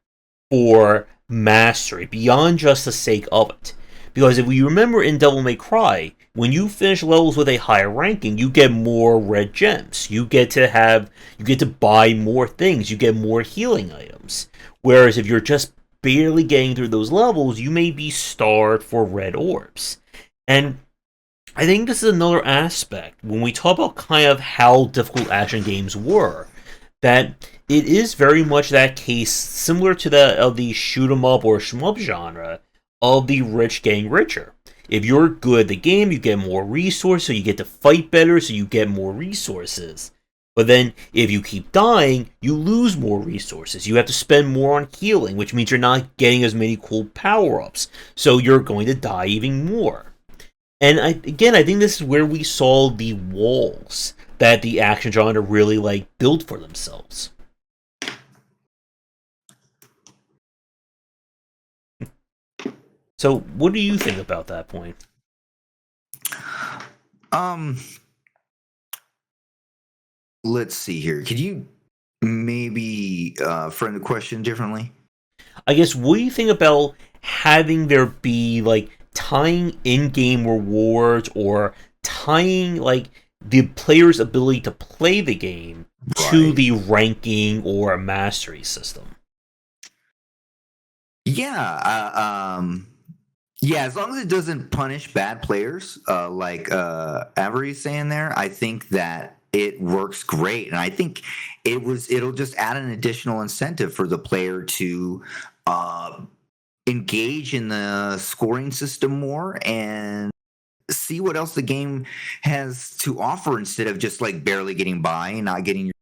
for mastery, beyond just the sake of it? Because if you remember in Devil May Cry, when you finish levels with a higher ranking, you get more red gems. You get to buy more things. You get more healing items. Whereas if you're just barely getting through those levels, you may be starved for red orbs. And I think this is another aspect when we talk about kind of how difficult action games were, that it is very much that case similar to that of the shoot 'em up or shmup genre of the rich getting richer. If you're good at the game, you get more resources, so you get to fight better, so you get more resources. But then, if you keep dying, you lose more resources. You have to spend more on healing, which means you're not getting as many cool power-ups. So you're going to die even more. And I think this is where we saw the walls that the action genre really, built for themselves. So, what do you think about that point?
Let's see here. Could you maybe frame the question differently?
I guess, what do you think about having there be, tying in-game rewards or tying, the player's ability to play the game to the ranking or mastery system?
Yeah, yeah, as long as it doesn't punish bad players, like Avery's saying there, I think that it works great, and I think it'll just add an additional incentive for the player to engage in the scoring system more and see what else the game has to offer instead of just barely getting by and not getting your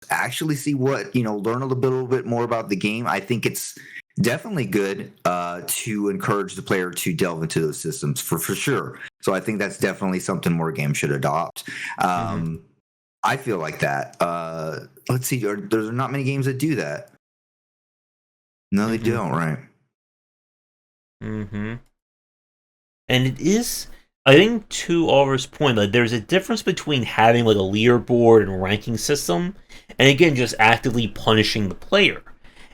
actually see what learn a little bit more about the game. I think it's definitely good to encourage the player to delve into those systems for sure. So I think that's definitely something more games should adopt. I feel like that. Let's see, there's not many games that do that. No, they don't, right?
And it is, I think, to Oliver's point, there's a difference between having a leaderboard and ranking system, and again, just actively punishing the player.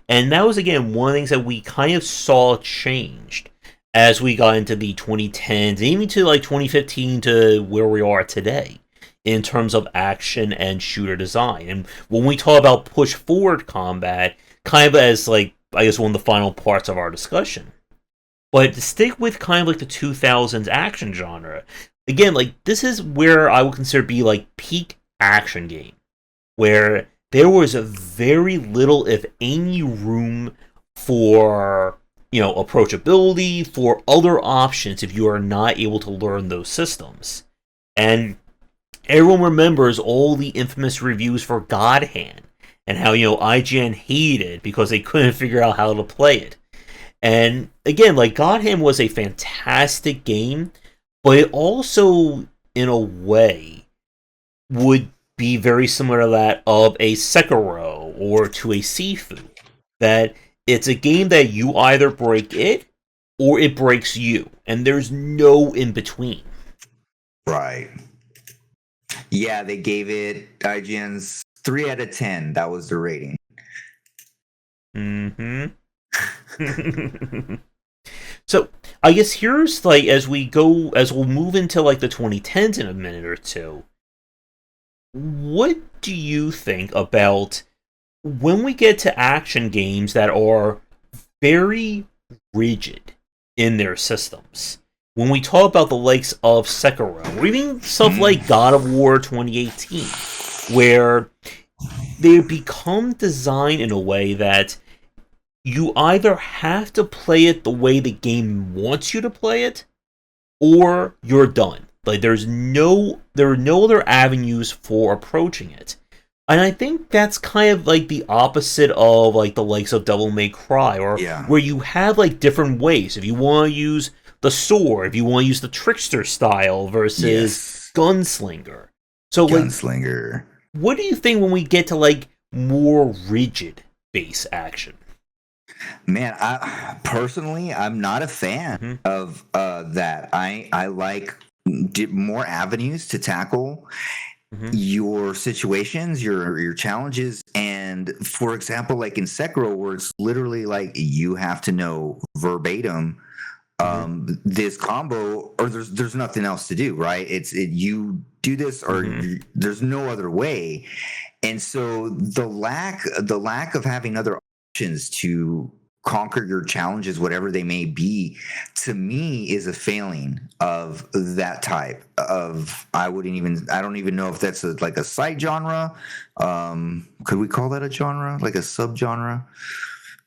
And that was, again, one of the things that we kind of saw changed as we got into the 2010s, and even to 2015 to where we are today in terms of action and shooter design. And when we talk about push forward combat, kind of as I guess one of the final parts of our discussion. But to stick with kind of like the 2000s action genre, again, like this is where I would consider be like peak action game, where there was a very little, if any, room for approachability, for other options if you are not able to learn those systems. And everyone remembers all the infamous reviews for God Hand and how IGN hated because they couldn't figure out how to play it. And again, like God Hand was a fantastic game, but it also, in a way, would be very similar to that of a Sekiro or to a Sifu. That it's a game that you either break it or it breaks you, and there's no in between.
Right. Yeah, they gave it IGN's 3 out of 10. That was the rating.
Mm-hmm. So I guess here's like as we'll move into like the 2010s in a minute or two. What do you think about when we get to action games that are very rigid in their systems? When we talk about the likes of Sekiro, or even stuff like God of War 2018, where they become designed in a way that you either have to play it the way the game wants you to play it, or you're done. Like there are no other avenues for approaching it. And I think that's kind of like the opposite of like the likes of Devil May Cry, or where you have like different ways. If you want to use the sword, if you want to use the trickster style versus gunslinger. So
gunslinger.
Like, what do you think when we get to like more rigid base action?
Man, I'm not a fan of that. I like more avenues to tackle your situations, your challenges, and for example, like in Sekiro, where it's literally like you have to know verbatim this combo, or there's nothing else to do, right? You do this, or there's no other way. And so the lack of having other options to conquer your challenges, whatever they may be, to me is a failing of that type of. I don't even know if that's like a side genre. Could we call that a genre, like a subgenre?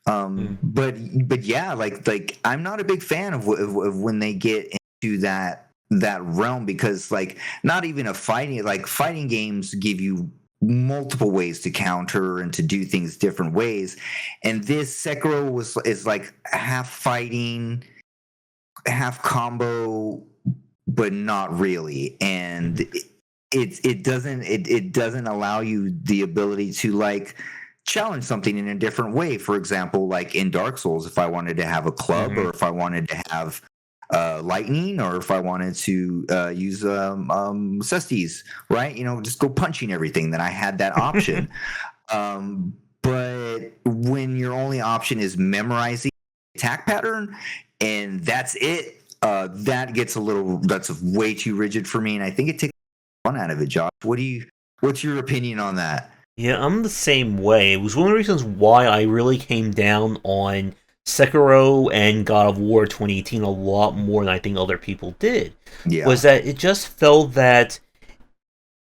But yeah, like I'm not a big fan of when they get into that realm, because like not even fighting games give you multiple ways to counter and to do things different ways, and this Sekiro is like half fighting, half combo, but not really, and it doesn't allow you the ability to like challenge something in a different way. For example, like in Dark Souls, if I wanted to have a club, or if I wanted to have lightning, or if I wanted to use cesties, right? Just go punching everything, then I had that option. But when your only option is memorizing attack pattern and that's it, that's way too rigid for me, and I think it takes fun out of it. Josh, what's your opinion on that?
Yeah, I'm the same way. It was one of the reasons why I really came down on Sekiro and God of War 2018 a lot more than I think other people did.
Yeah.
Was that it just felt that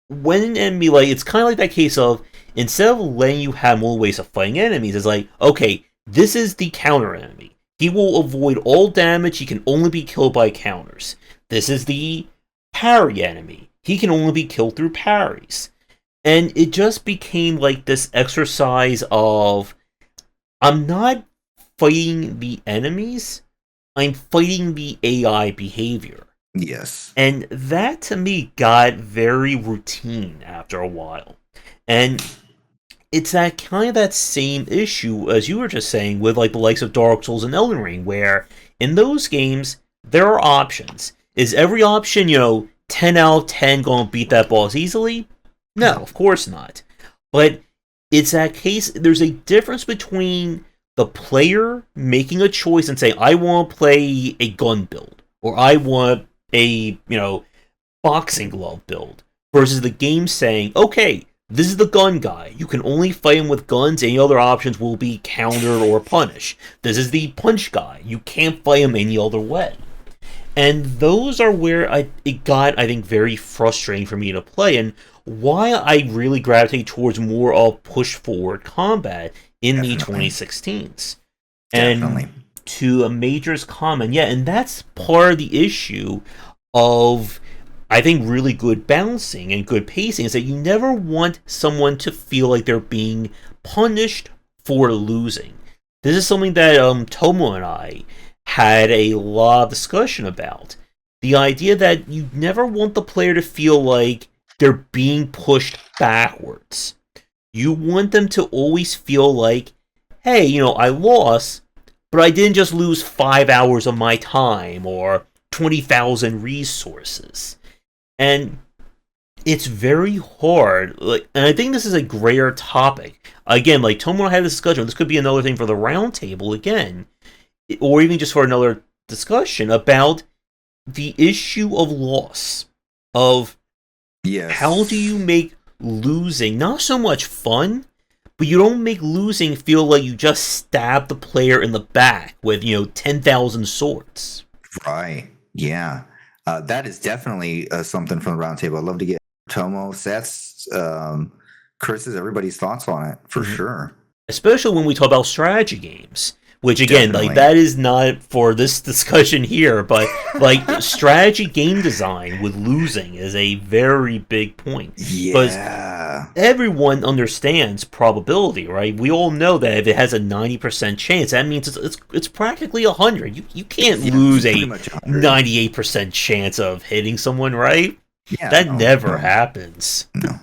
when an enemy, like, it's kind of like that case of, instead of letting you have more ways of fighting enemies, it's like, okay, this is the counter enemy. He will avoid all damage, he can only be killed by counters. This is the parry enemy. He can only be killed through parries. And it just became like this exercise of, I'm not fighting the enemies, I'm fighting the AI behavior.
Yes.
And that to me got very routine after a while. And it's that kind of that same issue as you were just saying with like the likes of Dark Souls and Elden Ring, where in those games there are options. Is every option, 10 out of 10 going to beat that boss easily? No, of course not. But it's that case, there's a difference between the player making a choice and saying, I want to play a gun build, or I want a, boxing glove build, versus the game saying, okay, this is the gun guy. You can only fight him with guns. Any other options will be counter or punish. This is the punch guy. You can't fight him any other way. And those are where it got, I think, very frustrating for me to play, and why I really gravitate towards more of push-forward combat in the 2016s.
Definitely.
And to a Major's comment, yeah, and that's part of the issue of, I think, really good balancing and good pacing, is that you never want someone to feel like they're being punished for losing. This is something that Tomo and I had a lot of discussion about. The idea that you never want the player to feel like they're being pushed backwards. You want them to always feel like, hey, I lost, but I didn't just lose 5 hours of my time or 20,000 resources. And it's very hard. And I think this is a grayer topic. Again, like Tomo had this discussion, this could be another thing for the roundtable again, or even just for another discussion about the issue of loss. Of how do you make losing not so much fun, but you don't make losing feel like you just stabbed the player in the back with 10,000 swords.
Right. Yeah. That is definitely something from the roundtable. I'd love to get Tomo, Seth's, Chris's, everybody's thoughts on it for sure.
Especially when we talk about strategy games. Which, again, like, that is not for this discussion here, but, like, strategy game design with losing is a very big point.
Yeah.
Because everyone understands probability, right? We all know that if it has a 90% chance, that means it's practically 100. You can't lose a 98% chance of hitting someone, right?
Yeah,
that never happens.
No.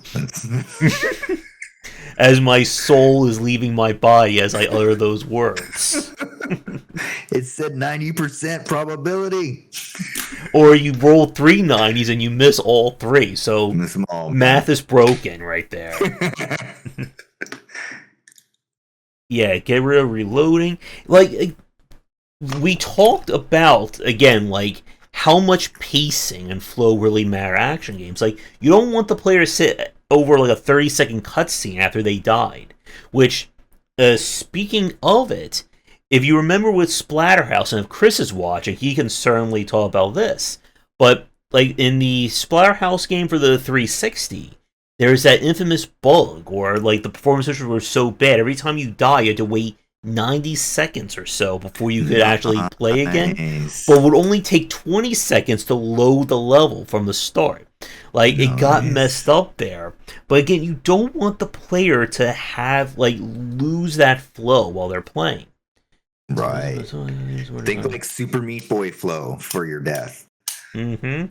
As my soul is leaving my body as I utter those words.
It said 90% probability.
Or you roll 3 90s and you miss all 3. So math is broken right there. Yeah, get rid of reloading. Like, we talked about, again, like, how much pacing and flow really matter in action games. Like, you don't want the player to sit over like a 30-second cutscene after they died. Which, speaking of it, if you remember with Splatterhouse, and if Chris is watching, he can certainly talk about this. But like in the Splatterhouse game for the 360, there's that infamous bug where like the performance issues were so bad, every time you die, you had to wait 90 seconds or so before you could actually play again. But it would only take 20 seconds to load the level from the start. Like, it got messed up there. But again, you don't want the player to have, like, lose that flow while they're playing.
Right. Think like Super Meat Boy flow for your death.
Mm-hmm.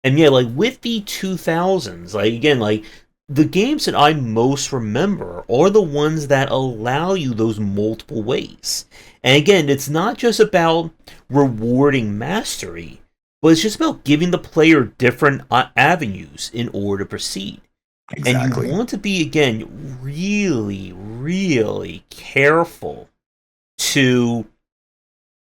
And yeah, like, with the 2000s, like, again, like, the games that I most remember are the ones that allow you those multiple ways. And again, it's not just about rewarding mastery, but it's just about giving the player different avenues in order to proceed. Exactly. And you want to be, again, really, really careful to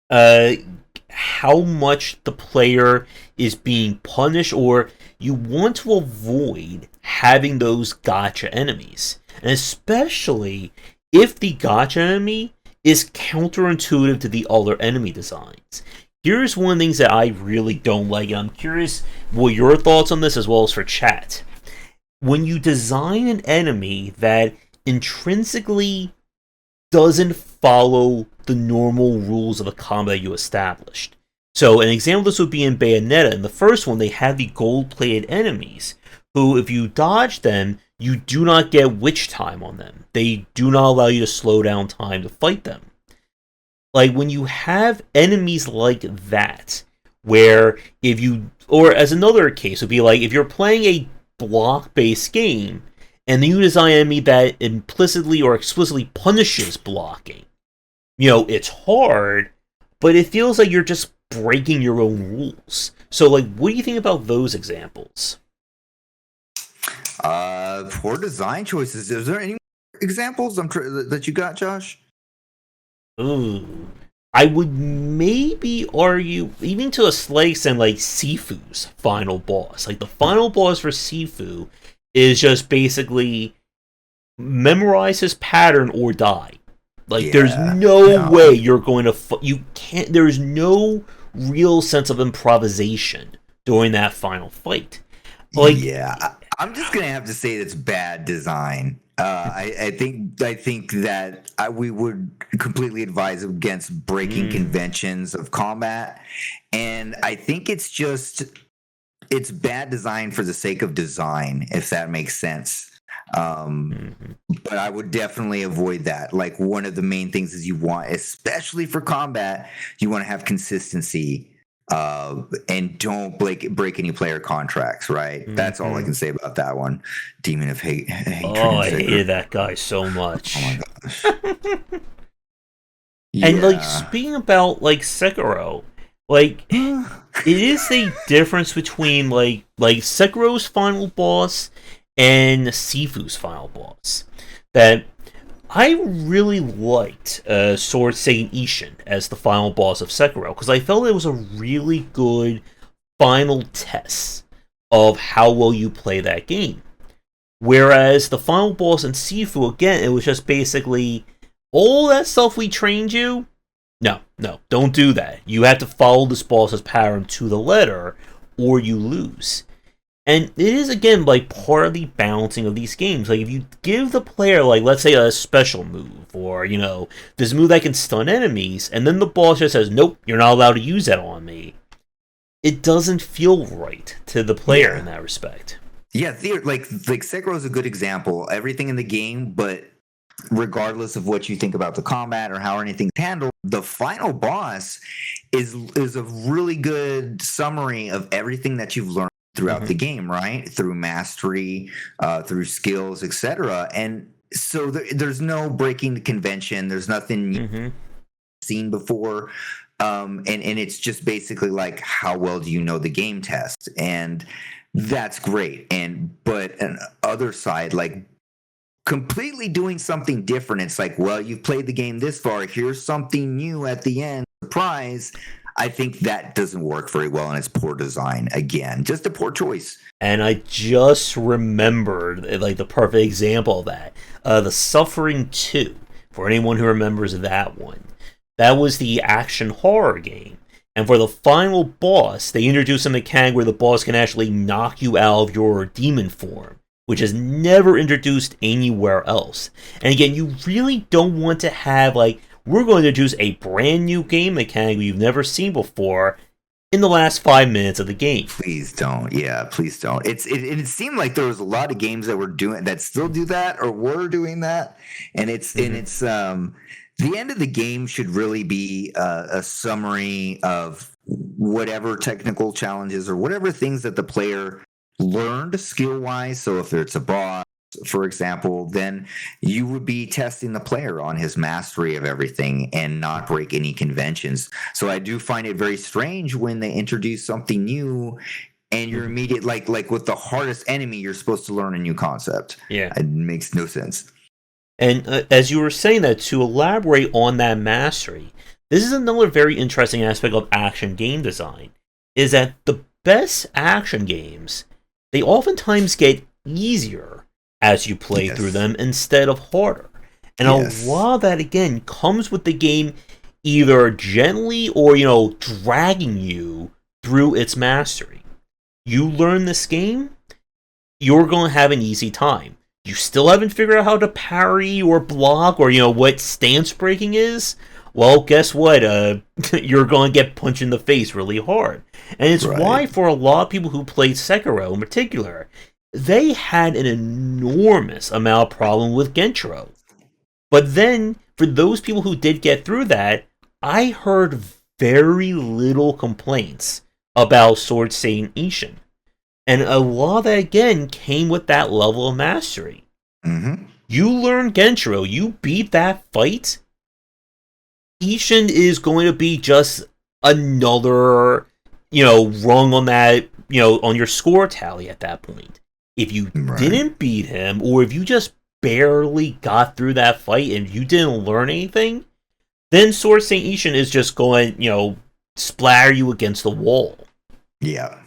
how much the player is being punished, or you want to avoid having those gotcha enemies. And especially if the gotcha enemy is counterintuitive to the other enemy designs. Here's one of the things that I really don't like, and I'm curious what your thoughts on this as well as for chat. When you design an enemy that intrinsically doesn't follow the normal rules of the combat you established. So an example of this would be in Bayonetta. In the first one, they had the gold-plated enemies, who, if you dodge them, you do not get witch time on them. They do not allow you to slow down time to fight them. Like, when you have enemies like that, where if you, or as another case would be like, if you're playing a block-based game, and then you design an enemy that implicitly or explicitly punishes blocking, it's hard, but it feels like you're just breaking your own rules. So, like, what do you think about those examples?
Poor design choices. Is there any examples that you got, Josh?
Ooh. I would maybe argue, even to a slight extent, like Sifu's final boss. Like, the final boss for Sifu is just basically memorize his pattern or die. Like, there's no way you're going to... you can't... There's no real sense of improvisation during that final fight. Like,
I'm just gonna have to say it's bad design. I think that we would completely advise against breaking conventions of combat, and I think it's bad design for the sake of design, if that makes sense. But I would definitely avoid that. Like, one of the main things is you want, especially for combat, you want to have consistency. And don't break any player contracts, right? That's all I can say about that one. Demon of Hate.
I hated that guy so much.
Oh my gosh.
And like, speaking about like Sekiro, like it is a difference between like Sekiro's final boss and Sifu's final boss that I really liked Sword Satan Ishin as the final boss of Sekiro, because I felt it was a really good final test of how well you play that game. Whereas the final boss in Sifu, again, it was just basically, all that stuff we trained you? No, don't do that. You have to follow this boss's pattern to the letter, or you lose. And it is, again, like, part of the balancing of these games. Like, if you give the player, like, let's say a special move, or, you know, this move that can stun enemies, and then the boss just says, nope, you're not allowed to use that on me, it doesn't feel right to the player in that respect.
Yeah, like Sekiro is a good example. Everything in the game, but regardless of what you think about the combat or how anything's handled, the final boss is a really good summary of everything that you've learned throughout the game, right? Through mastery, through skills, etc. And so there's no breaking the convention. There's nothing you've seen before. And it's just basically like, how well do you know the game test? And that's great. But on the other side, like, completely doing something different, it's like, well, you've played the game this far, here's something new at the end, surprise. I think that doesn't work very well, and it's poor design. Again, just a poor choice.
And I just remembered, like, the perfect example of that. The Suffering 2, for anyone who remembers that one. That was the action horror game. And for the final boss, they introduced a mechanic where the boss can actually knock you out of your demon form, which is never introduced anywhere else. And again, you really don't want to have, like, we're going to introduce a brand new game mechanic you've never seen before in the last 5 minutes of the game.
Please don't. Yeah, please don't. It seemed like there was a lot of games that were doing that, still do that, or were doing that. And it's the end of the game should really be a summary of whatever technical challenges or whatever things that the player learned skill-wise. So if it's a boss, for example, then you would be testing the player on his mastery of everything and not break any conventions. So I do find it very strange when they introduce something new and you're immediate, like with the hardest enemy, you're supposed to learn a new concept.
Yeah.
It makes no sense.
And as you were saying that, to elaborate on that mastery, this is another very interesting aspect of action game design, is that the best action games, they oftentimes get easier as you play through them instead of harder. And a lot of that, again, comes with the game either gently or, you know, dragging you through its mastery. You learn this game, you're going to have an easy time. You still haven't figured out how to parry or block or, you know, what stance breaking is? Well, guess what? You're going to get punched in the face really hard. And it's why, for a lot of people who played Sekiro in particular, they had an enormous amount of problem with Genshiro. But then, for those people who did get through that, I heard very little complaints about Sword Satan Ishin. And a lot of that, again, came with that level of mastery. You learn Genshiro, you beat that fight, Ishin is going to be just another, you know, rung on that, you know, on your score tally at that point. If you didn't beat him, or if you just barely got through that fight and you didn't learn anything, then Sword Saint Ishin is just going, you know, splatter you against the wall.
Yeah.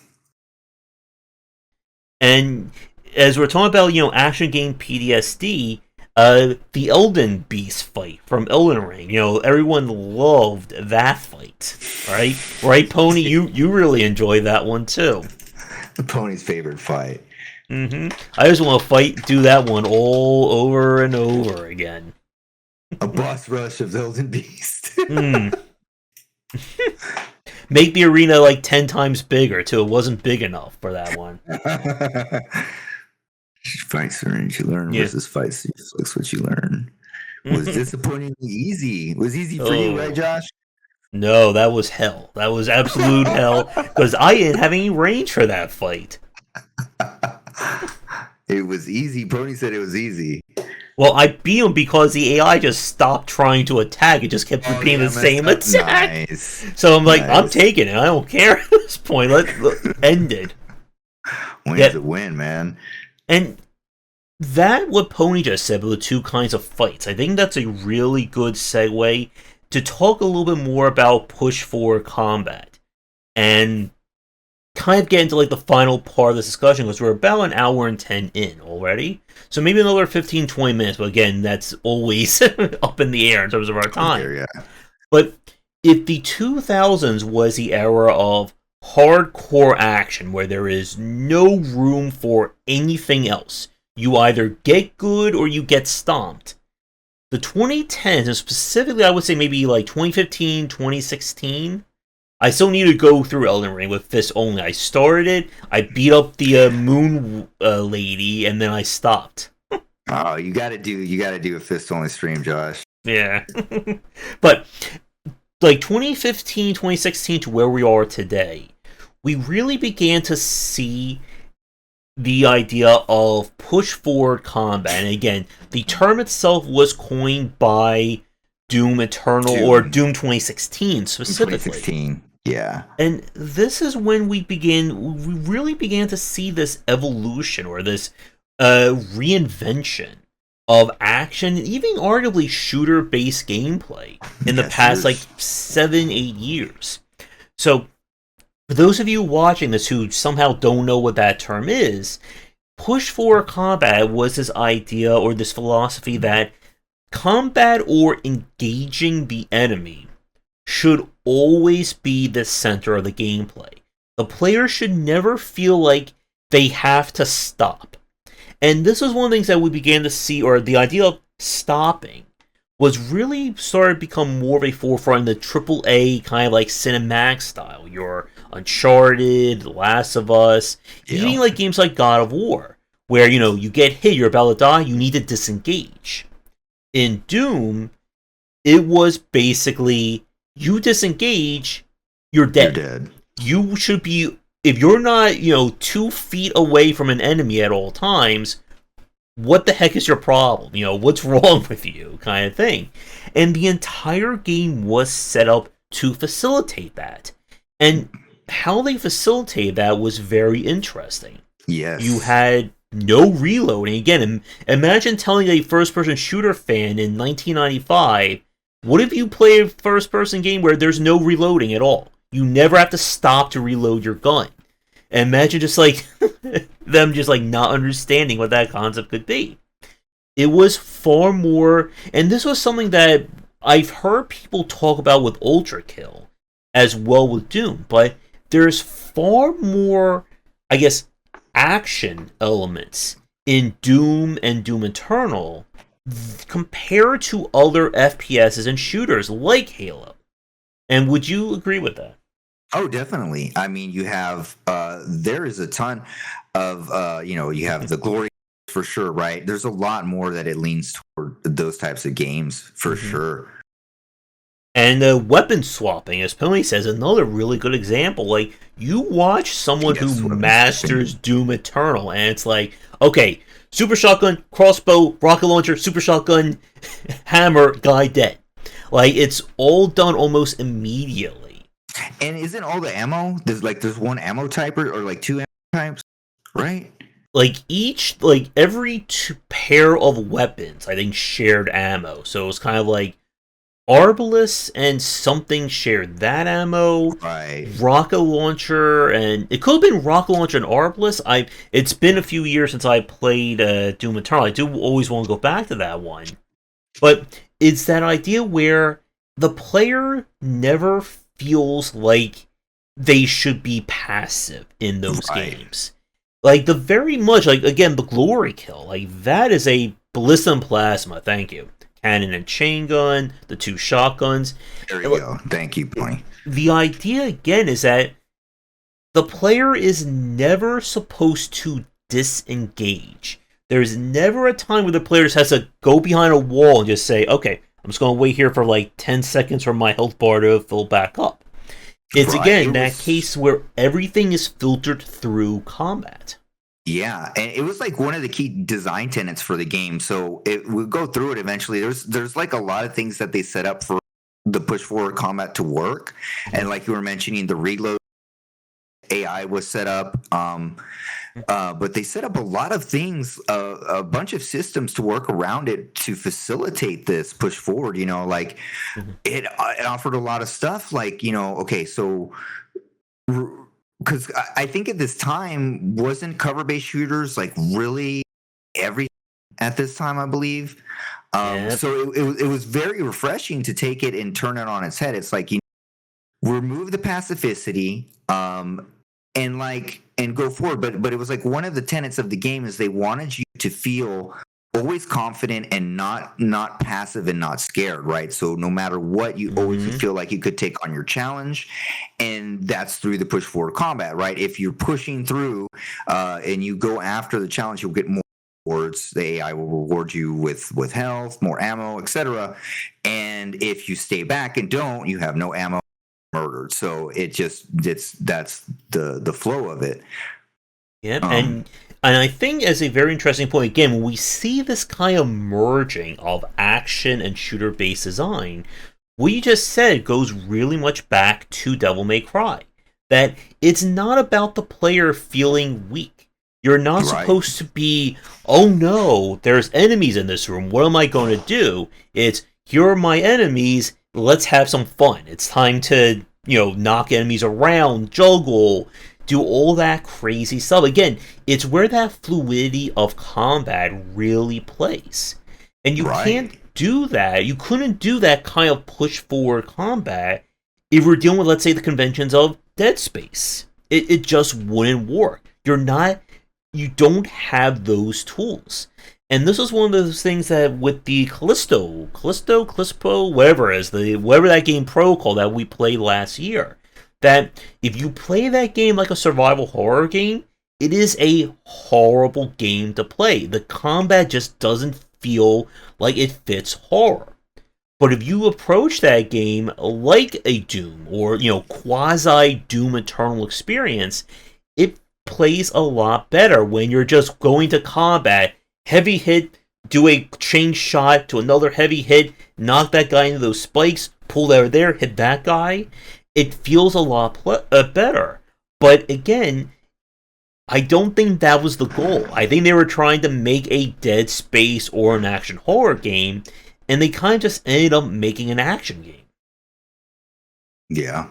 And as we're talking about, action game PTSD, the Elden Beast fight from Elden Ring, everyone loved that fight, right? Right, Pony? You really enjoyed that one too.
The Pony's favorite fight.
I just want to do that one all over and over again.
A boss rush of Elden Beast.
Make the arena like 10 times bigger too. It wasn't big enough for that one.
Fights you learn versus fights you fix what you learn. Was disappointingly easy. It was easy for you, right, Josh?
No, that was hell. That was absolute hell because I didn't have any range for that fight.
It was easy. Pony said it was easy.
Well, I beat him because the AI just stopped trying to attack. It just kept repeating the same attack. Nice. So I'm like, I'm taking it. I don't care at this point. Let's end it.
Win's a win, man.
And that, what Pony just said about the two kinds of fights, I think that's a really good segue to talk a little bit more about push-forward combat. And kind of get into like the final part of this discussion because we're about an hour and 10 in already. So maybe another 15-20 minutes, but again, that's always up in the air in terms of our time.
Yeah.
But if the 2000s was the era of hardcore action where there is no room for anything else, you either get good or you get stomped. The 2010s, and specifically I would say maybe like 2015, 2016, I still need to go through Elden Ring with fists only. I started it, I beat up the moon lady, and then I stopped.
Oh, you gotta do a fist only stream, Josh.
Yeah. But like 2015, 2016 to where we are today, we really began to see the idea of push forward combat. And again, the term itself was coined by Doom Eternal or Doom 2016 specifically.
2016. Yeah.
And this is when we really began to see this evolution or this reinvention of action, and even arguably shooter-based gameplay in the past, 7-8 years. So, for those of you watching this who somehow don't know what that term is, push-forward combat was this idea or this philosophy that combat or engaging the enemy should always be the center of the gameplay. The player should never feel like they have to stop. And this was one of the things that we began to see, or the idea of stopping was really started to become more of a forefront in the AAA kind of like cinematic style. Your Uncharted, The Last of Us, even like games like God of War, where, you get hit, you're about to die, you need to disengage. In Doom, it was basically, you disengage, you're dead.
You're dead.
You should be, if you're not, 2 feet away from an enemy at all times, what the heck is your problem? What's wrong with you? Kind of thing. And the entire game was set up to facilitate that. And how they facilitated that was very interesting.
Yes.
You had no reloading. Again, imagine telling a first-person shooter fan in 1995, what if you play a first-person game where there's no reloading at all? You never have to stop to reload your gun. And imagine just like them just like not understanding what that concept could be. It was far more, and this was something that I've heard people talk about with Ultra Kill as well with Doom, but there's far more, I guess, action elements in Doom and Doom Eternal compared to other FPSs and shooters like Halo. And would you agree with that?
Oh, definitely. I mean, you have, there is a ton of, you have the glory for sure, right? There's a lot more that it leans toward those types of games for sure.
And weapon swapping, as Pony says, another really good example. Like, you watch someone who masters Doom Eternal, and it's like, okay, super shotgun, crossbow, rocket launcher, super shotgun, hammer, guy dead. Like, it's all done almost immediately.
And isn't all the ammo, there's one ammo type or like 2 ammo types, right?
Like every pair of weapons, I think, shared ammo. So it was kind of like Arbalest and something shared that ammo.
Right.
Rocket launcher, and it could have been rocket launcher and Arbalest. It's been a few years since I played Doom Eternal. I do always want to go back to that one, but it's that idea where the player never feels like they should be passive in those games. Like the very much like again the glory kill, like that is a ballista and plasma. Thank you. Cannon and chain gun, the 2 shotguns.
There you go. Thank you, Pony.
The idea again is that the player is never supposed to disengage. There's never a time where the player just has to go behind a wall and just say, okay, I'm just going to wait here for like 10 seconds for my health bar to fill back up. It's again that case where everything is filtered through combat.
Yeah, and it was like one of the key design tenets for the game. So we'll go through it eventually. There's like a lot of things that they set up for the push forward combat to work, and like you were mentioning, the reload AI was set up. But they set up a lot of things, a bunch of systems to work around it to facilitate this push forward. You know, like it offered a lot of stuff. Like okay, so. Because I think at this time, wasn't cover-based shooters like really everything at this time, I believe. So it was very refreshing to take it and turn it on its head. It's like, remove the pacificity and go forward. But it was like one of the tenets of the game is they wanted you to feel always confident and not passive and not scared, right? So no matter what, you always feel like you could take on your challenge, and that's through the push forward combat, right? If you're pushing through and you go after the challenge, you'll get more rewards. The AI will reward you with health, more ammo, etc. And if you stay back and don't, you have no ammo, murdered. So that's the flow of it.
Yep, and I think as a very interesting point, again, when we see this kind of merging of action and shooter-based design, what you just said goes really much back to Devil May Cry. That it's not about the player feeling weak. You're not supposed to be, oh no, there's enemies in this room, what am I going to do? It's, here are my enemies, let's have some fun. It's time to, knock enemies around, juggle, do all that crazy stuff. Again, it's where that fluidity of combat really plays. And you can't do that. You couldn't do that kind of push forward combat if we're dealing with, let's say, the conventions of Dead Space. It just wouldn't work. You don't have those tools. And this is one of those things that with the Callisto, whatever that game protocol that we played last year, that if you play that game like a survival horror game, it is a horrible game to play. The combat just doesn't feel like it fits horror. But if you approach that game like a Doom or, quasi Doom Eternal experience, it plays a lot better when you're just going to combat, heavy hit, do a chain shot to another heavy hit, knock that guy into those spikes, pull there, hit that guy. It feels a lot better. But again, I don't think that was the goal. I think they were trying to make a Dead Space or an action horror game, and they kind of just ended up making an action game.
Yeah.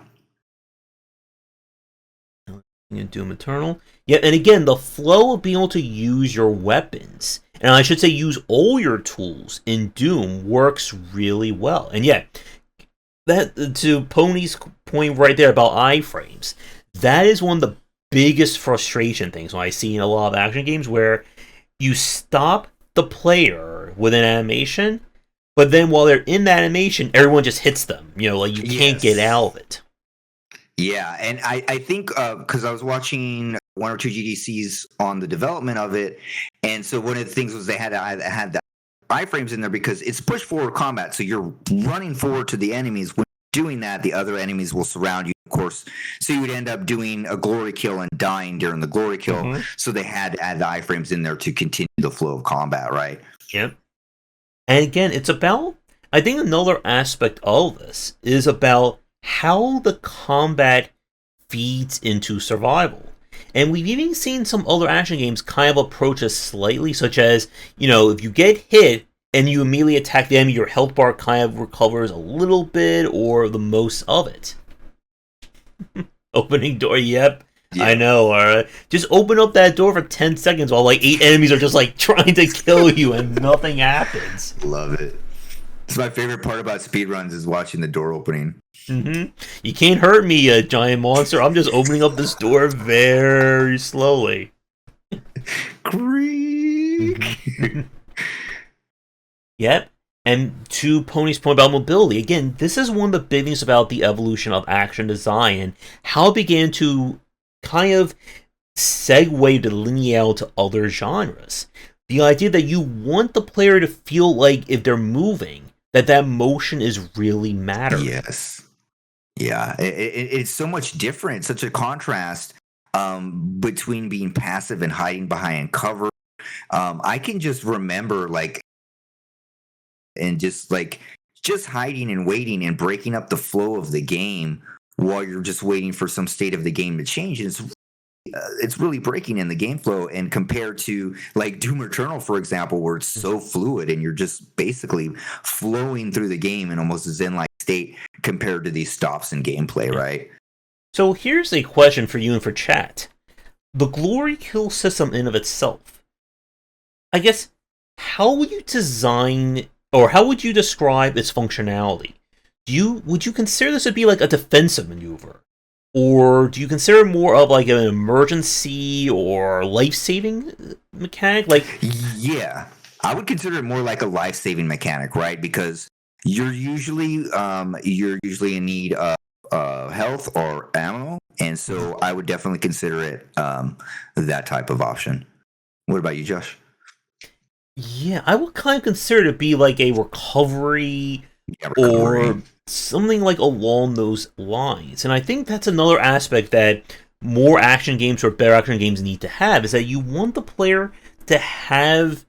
In Doom Eternal. Yeah, and again, the flow of being able to use your weapons, and I should say use all your tools in Doom, works really well. And yeah, that to Pony's point right there about iframes, that is one of the biggest frustration things when I see in a lot of action games where you stop the player with an animation, but then while they're in the animation, everyone just hits them. You can't get out of it.
Yeah, and I think because I was watching one or two GDCs on the development of it, and so one of the things was they had the iframes in there because it's push forward combat, so you're running forward to the enemies. When you're doing that, the other enemies will surround you, of course, so you would end up doing a glory kill and dying during the glory kill. So they had to add the iframes in there to continue the flow of combat, right?
Yep. And again, it's about, I think another aspect of this is about how the combat feeds into survival. And we've even seen some other action games kind of approach us slightly, such as, if you get hit and you immediately attack them, your health bar kind of recovers a little bit or the most of it. Opening door, yep.
Yeah.
I know, alright. Just open up that door for 10 seconds while like 8 enemies are just like trying to kill you and nothing happens.
Love it. It's my favorite part about speedruns is watching the door opening.
Mm-hmm. You can't hurt me, you giant monster. I'm just opening up this door very slowly.
Creak.
Yep. And to Pony's point about mobility, again, this is one of the big things about the evolution of action design and how it began to kind of segue to delineate out to other genres. The idea that you want the player to feel like if they're moving, that motion is really mattering.
Yes. Yeah. It's so much different, such a contrast between being passive and hiding behind cover. I can just remember just hiding and waiting and breaking up the flow of the game while you're just waiting for some state of the game to change. And it's really breaking in the game flow, and compared to like Doom Eternal, for example, where it's so fluid and you're just basically flowing through the game in almost a zen-like state compared to these stops in gameplay, right?
So here's a question for you and for chat. The glory kill system in of itself, I guess, how would you design or how would you describe its functionality? Would you consider this to be like a defensive maneuver? Or do you consider it more of like an emergency or life-saving mechanic?
Yeah, I would consider it more like a life-saving mechanic, right? Because you're usually in need of health or ammo, and so I would definitely consider it that type of option. What about you, Josh?
Yeah, I would kind of consider it to be like a recovery. Or something like along those lines. And I think that's another aspect that more action games or better action games need to have, is that you want the player to have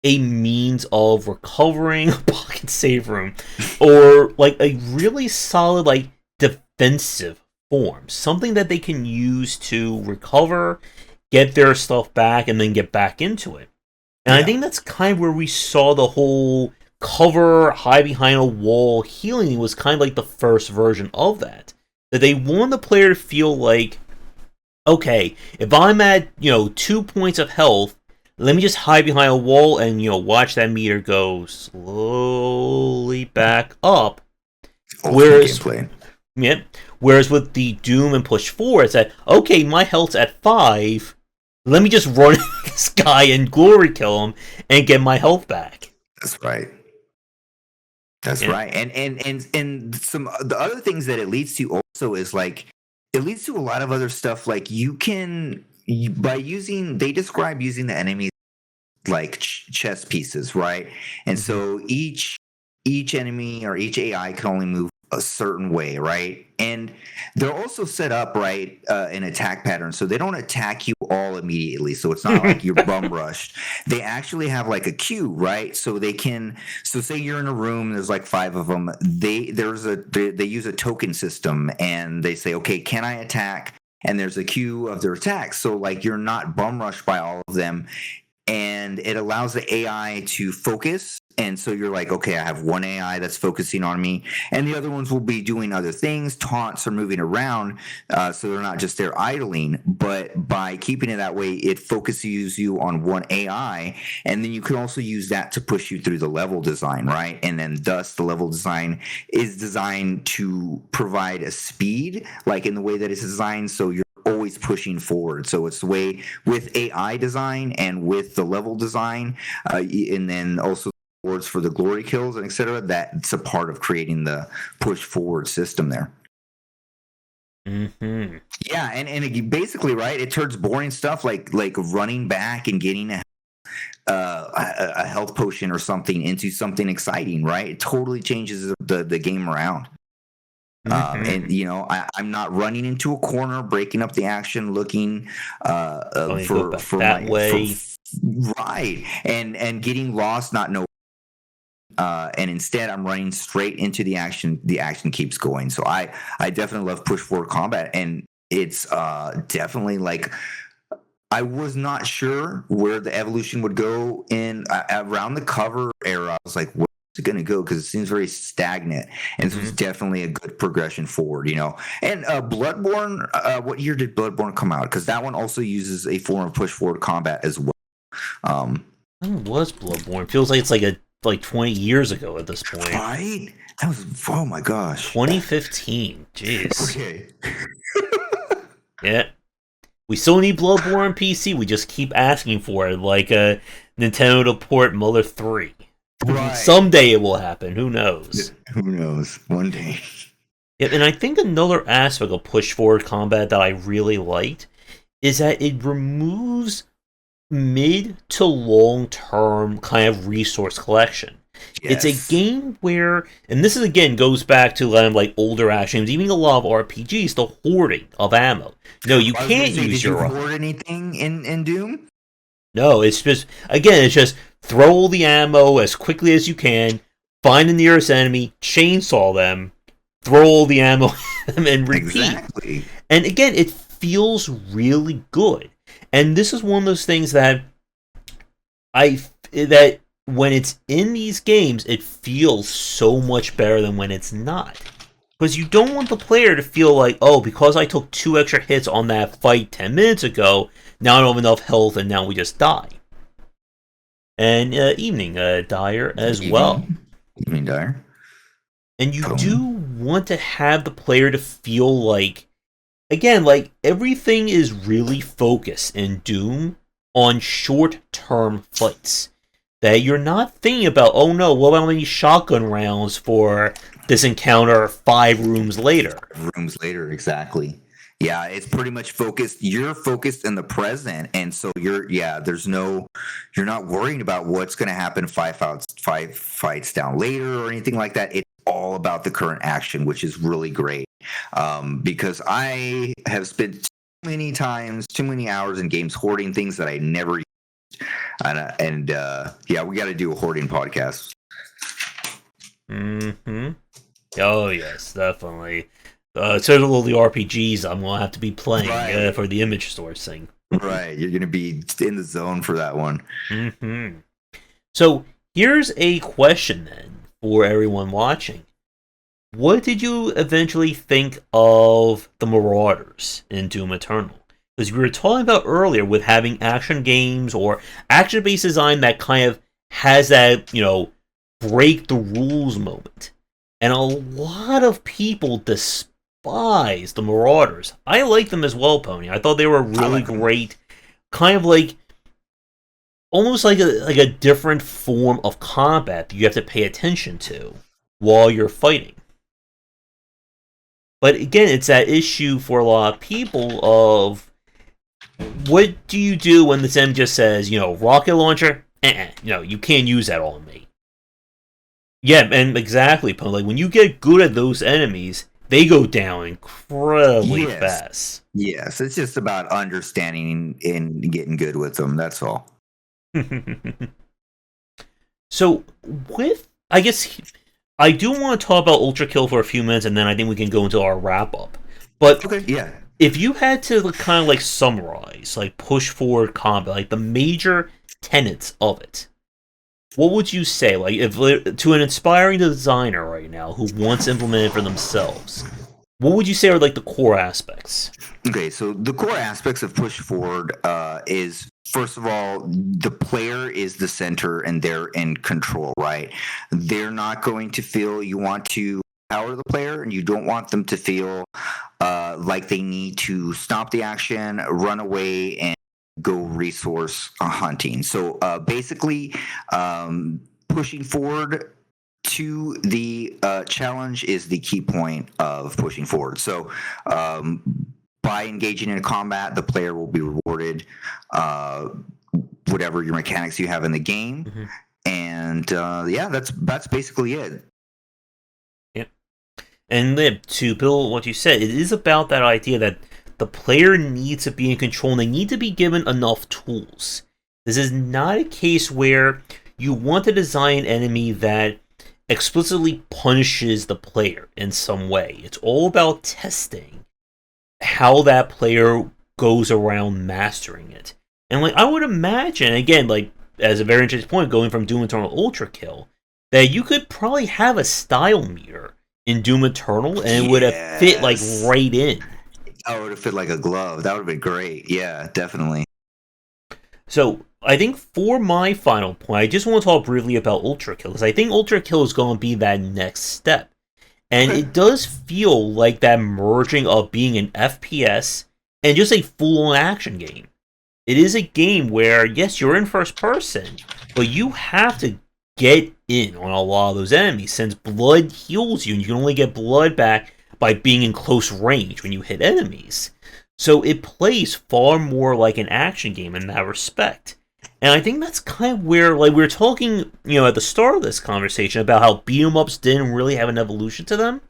a means of recovering a pocket save room, or like a really solid like defensive form, something that they can use to recover, get their stuff back, and then get back into it. And I think that's kind of where we saw the whole cover, hide behind a wall, healing was kind of like the first version of that. That they want the player to feel like, okay, if I'm at, 2 points of health, let me just hide behind a wall and, watch that meter go slowly back up. Whereas with the Doom and Push 4, it's that, okay, my health's at 5, let me just run this guy and glory kill him and get my health back.
That's right. That's right. And some the other things that it leads to also is like it leads to a lot of other stuff. Like they describe using the enemies like chess pieces, right? And so each enemy or each AI can only move a certain way, right? And they're also set up right in attack patterns, so they don't attack you all immediately. So it's not like you're bum rushed. They actually have like a queue, right? So they can. So say you're in a room, there's like 5 of them. They use a token system, and they say, okay, can I attack? And there's a queue of their attacks, so like you're not bum rushed by all of them. And it allows the AI to focus. And so you're like, okay, I have one AI that's focusing on me, and the other ones will be doing other things, taunts or moving around, so they're not just there idling. But by keeping it that way, it focuses you on one AI, and then you can also use that to push you through the level design, right? And then thus the level design is designed to provide a speed, like in the way that it's designed, so you're always pushing forward. So it's the way with AI design and with the level design, and then also words for the glory kills and etc. That's a part of creating the push forward system there.
Mm-hmm.
Yeah, and it basically, right, it turns boring stuff like running back and getting a health potion or something into something exciting, right? It totally changes the game around. And I'm not running into a corner, breaking up the action, looking for
that way,
right, and getting lost, not knowing. And instead, I'm running straight into the action. The action keeps going. So I definitely love push forward combat, and it's definitely like I was not sure where the evolution would go in around the cover era. I was like, where's it going to go? Because it seems very stagnant. And this was definitely a good progression forward, you know. And Bloodborne, what year did Bloodborne come out? Because that one also uses a form of push forward combat as well.
When was Bloodborne? Feels like it's like 20 years ago at this point.
Right? That was, oh my gosh.
2015. Jeez.
Okay.
Yeah. We still need Bloodborne on PC. We just keep asking for it, like a Nintendo to port Mother 3.
Right.
Someday it will happen. Who knows?
Who knows? One day.
Yeah, and I think another aspect of push forward combat that I really liked is that it removes mid to long term kind of resource collection.
Yes.
It's a game where, and this is again goes back to like older action games, even a lot of RPGs, the hoarding of ammo. No, you can't use your
hoard anything in Doom.
No, it's just it's just throw all the ammo as quickly as you can, find the nearest enemy, chainsaw them, throw all the ammo at them, and repeat.
Exactly.
And again, it feels really good. And this is one of those things that that when it's in these games, it feels so much better than when it's not. Because you don't want the player to feel like, oh, because I took 2 extra hits on that fight 10 minutes ago, now I don't have enough health and now we just die. And evening, Dyer, as well.
Evening, Dyer.
And you do want to have the player to feel like, again, like everything is really focused in Doom on short-term fights. That you're not thinking about, oh no, what about many shotgun rounds for this encounter 5 rooms later?
5 rooms later, exactly. Yeah, it's pretty much focused. You're focused in the present, and so you're not worrying about what's going to happen 5 fights down later or anything like that. It's all about the current action, which is really great. Because I have spent too many hours in games hoarding things that I never used. And we got to do a hoarding podcast.
Oh yes, definitely. Certainly the RPGs I'm gonna have to be playing for the image sourcing.
Right, you're gonna be in the zone for that one.
So here's a question then for everyone watching: what did you eventually think of the Marauders in Doom Eternal? Because we were talking about earlier with having action games or action-based design that kind of has that, break the rules moment. And a lot of people despise the Marauders. I like them as well, Pony. I thought they were really great. Kind of like, almost like a different form of combat that you have to pay attention to while you're fighting. But again, it's that issue for a lot of people of, what do you do when the sim just says, rocket launcher? You can't use that on me. Yeah, and exactly, like when you get good at those enemies, they go down incredibly fast.
Yes, it's just about understanding and getting good with them. That's all.
So, I guess I do want to talk about Ultra Kill for a few minutes, and then I think we can go into our wrap up. But if you had to kind of like summarize, like push forward combat, like the major tenets of it, what would you say? Like, if to an inspiring designer right now who wants to implement it for themselves, what would you say are like the core aspects?
Okay, so the core aspects of push forward is, first of all, the player is the center and they're in control, right? They're not going to feel you want to power the player, and you don't want them to feel like they need to stop the action, run away, and go resource hunting. So basically, pushing forward to the challenge is the key point of pushing forward. So by engaging in combat, the player will be rewarded whatever your mechanics you have in the game. And that's basically it.
And to build what you said, it is about that idea that the player needs to be in control and they need to be given enough tools. This is not a case where you want to design an enemy that explicitly punishes the player in some way. It's all about testing how that player goes around mastering it. And like I would imagine, again, like as a very interesting point, going from Doom Eternal to Ultra Kill, that you could probably have a style meter in Doom Eternal and it would have fit like
Yes.
right in.
That would have fit like a glove. That would have been great. Yeah, definitely.
So I think for my final point, I just want to talk briefly about Ultra Kill because I think Ultra Kill is going to be that next step. And
Okay.
it does feel like that merging of being an FPS and just a full on action game. It is a game where, yes, you're in first person, but you have to get in on a lot of those enemies since blood heals you and you can only get blood back by being in close range when you hit enemies. So it plays far more like an action game in that respect. And I think that's kind of where, like, we were talking, at the start of this conversation about how beat 'em ups didn't really have an evolution to them.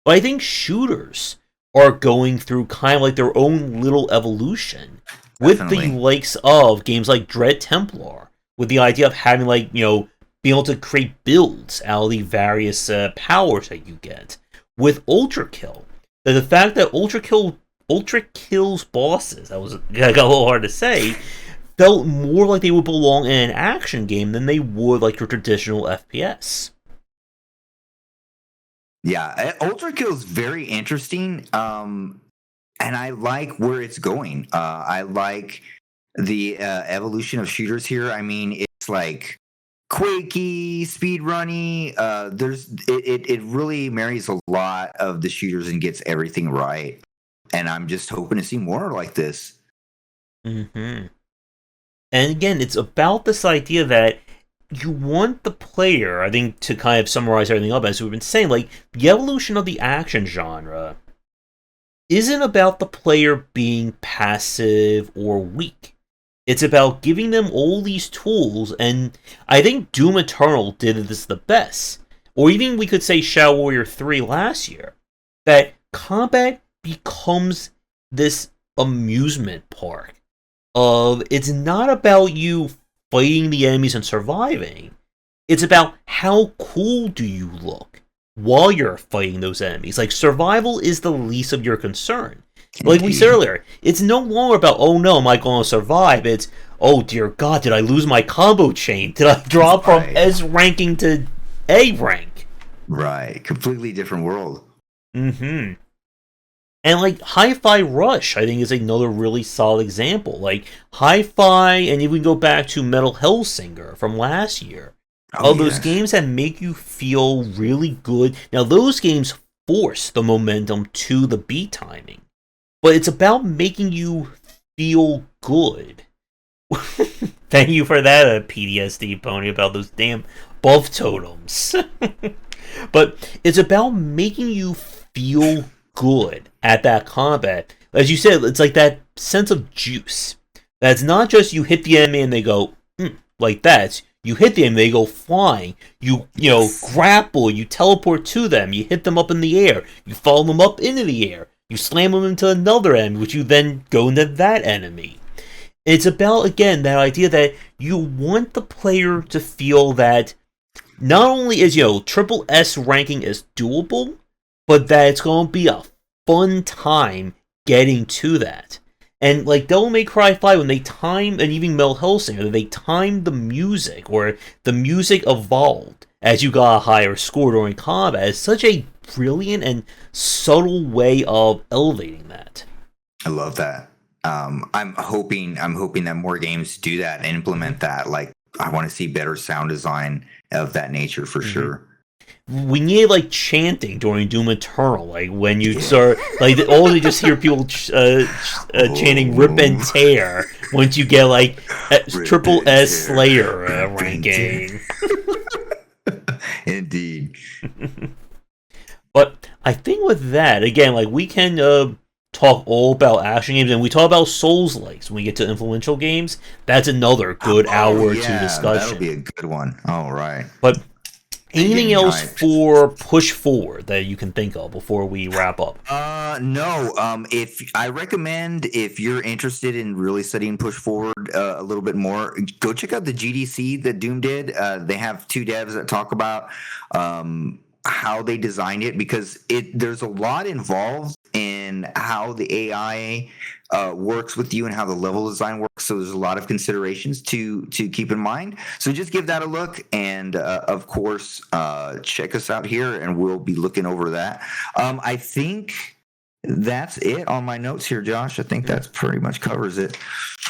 But I think shooters are going through kind of like their own little evolution with the
Definitely.
likes of games like Dread Templar, with the idea of having, like, being able to create builds out of the various powers that you get. With Ultra Kill, the fact that Ultra Kill's bosses, that was got a little hard to say, felt more like they would belong in an action game than they would like your traditional FPS.
Yeah, Ultra Kill is very interesting. And I like where it's going. I like the evolution of shooters here. I mean, it's like quakey, speed runny. It really marries a lot of the shooters and gets everything right. And I'm just hoping to see more like this.
Mm-hmm. And again, it's about this idea that you want the player, I think, to kind of summarize everything up, as we've been saying, like, the evolution of the action genre isn't about the player being passive or weak. It's about giving them all these tools, and I think Doom Eternal did this the best. Or even we could say Shadow Warrior 3 last year. That combat becomes this amusement park of it's not about you fighting the enemies and surviving. It's about how cool do you look while you're fighting those enemies. Like, survival is the least of your concern. Like we said
Indeed.
earlier, it's no longer about, oh no, am I going to survive? It's, oh dear God, did I lose my combo chain? Did I drop from
Right.
S ranking to A rank?
Right. Completely different world.
Mm-hmm. And like Hi-Fi Rush, I think is another really solid example. Like Hi-Fi, and if we go back to Metal Hellsinger from last year,
Oh,
of those
yes.
games that make you feel really good. Now those games force the momentum to the beat timing, but it's about making you feel good. Thank you for that, PTSD pony, about those damn buff totems. But it's about making you feel good at that combat. As you said, it's like that sense of juice. That's not just you hit the enemy and they go like that. You hit them, they go flying. You
Yes.
grapple, you teleport to them, you hit them up in the air, you follow them up into the air, you slam them into another enemy, which you then go into that enemy. It's about, again, that idea that you want the player to feel that not only is, triple S ranking is doable, but that it's going to be a fun time getting to that. And like Devil May Cry 5, when they timed, and even Mel Hellsinger, they timed the music, or the music evolved as you got a higher score during combat. It's such a brilliant and subtle way of elevating that.
I love that. I'm hoping that more games do that and implement that. Like, I want to see better sound design of that nature for
Mm-hmm.
sure.
We need like chanting during Doom Eternal, like when you
Yeah.
start, like all you just hear people chanting "Rip and Tear" once you get like
Rip
triple
and
S
tear,
Slayer
rip and tear.
ranking.
Indeed.
But I think with that, again, like we can talk all about action games, and we talk about Souls likes when we get to influential games. That's another good hour
Oh
or two
yeah, that'll be
discussion.
a good one. All right.
But
You're
anything
getting me
else
hyped.
for push forward that you can think of before we wrap up?
No. If I recommend, if you're interested in really studying push forward a little bit more, go check out the GDC that Doom did. They have two devs that talk about how they designed it, because there's a lot involved in and how the AI works with you and how the level design works. So there's a lot of considerations to keep in mind. So just give that a look, and of course, check us out here, and we'll be looking over that. I think that's it on my notes here, Josh. I think that's pretty much covers it.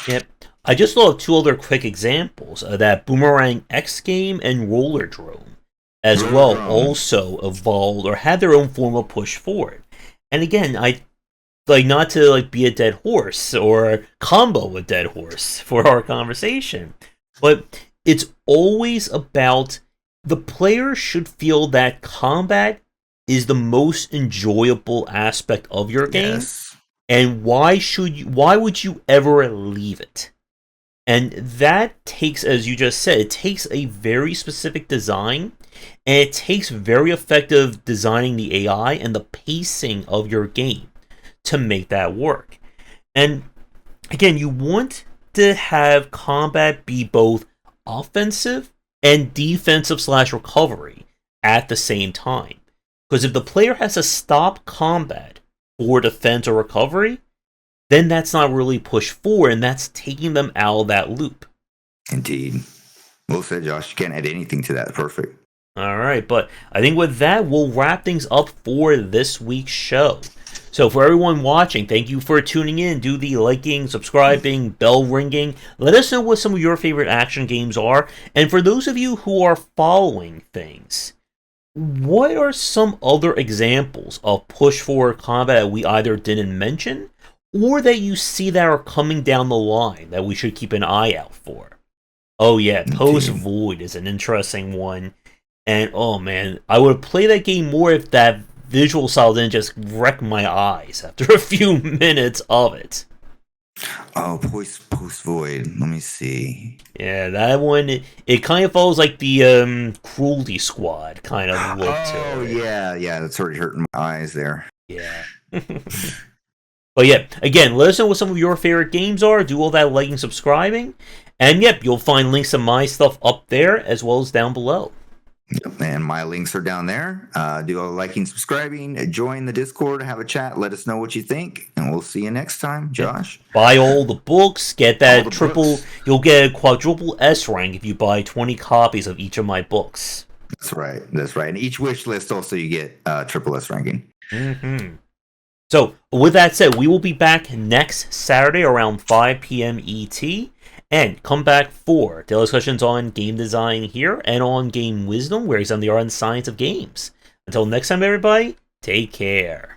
Yep. I just thought of two other quick examples of that Boomerang X game and Roller Drome as well also evolved or had their own form of push forward. And again, I like not to like be a dead horse or combo a dead horse for our conversation, but it's always about the player should feel that combat is the most enjoyable aspect of your game.
Yes.
And why would you ever leave it? And that takes, as you just said, it takes a very specific design, and it takes very effective designing the AI and the pacing of your game to make that work. And again, you want to have combat be both offensive and defensive / recovery at the same time. Because if the player has to stop combat for defense or recovery, then that's not really push forward, and that's taking them out of that loop.
Indeed. Well said, Josh. You can't add anything to that. Perfect.
All right, but I think with that, we'll wrap things up for this week's show. So for everyone watching, thank you for tuning in. Do the liking, subscribing, bell ringing. Let us know what some of your favorite action games are. And for those of you who are following things, what are some other examples of push forward combat that we either didn't mention or that you see that are coming down the line that we should keep an eye out for? Oh yeah, Post Void is an interesting one. And oh man, I would play that game more if that visual style didn't just wreck my eyes after a few minutes of it.
Oh, Post Void. Let me see.
Yeah, that one, it kind of follows like the Cruelty Squad kind of look to it.
Oh, yeah, that's already hurting my eyes there.
Yeah. But yeah, again, let us know what some of your favorite games are. Do all that liking, subscribing. And yep, you'll find links to my stuff up there as well as down below.
Yep, and my links are down there. Do all the liking, subscribing, join the Discord, have a chat, let us know what you think, and we'll see you next time, Josh.
Buy all the books, get that triple, you'll get a quadruple S rank if you buy 20 copies of each of my books.
That's right. And each wish list also you get triple S ranking.
Mm-hmm. So, with that said, we will be back next Saturday around 5 p.m. ET. And come back for daily discussions on game design here and on game wisdom, where we examine the art and science of games. Until next time, everybody, take care.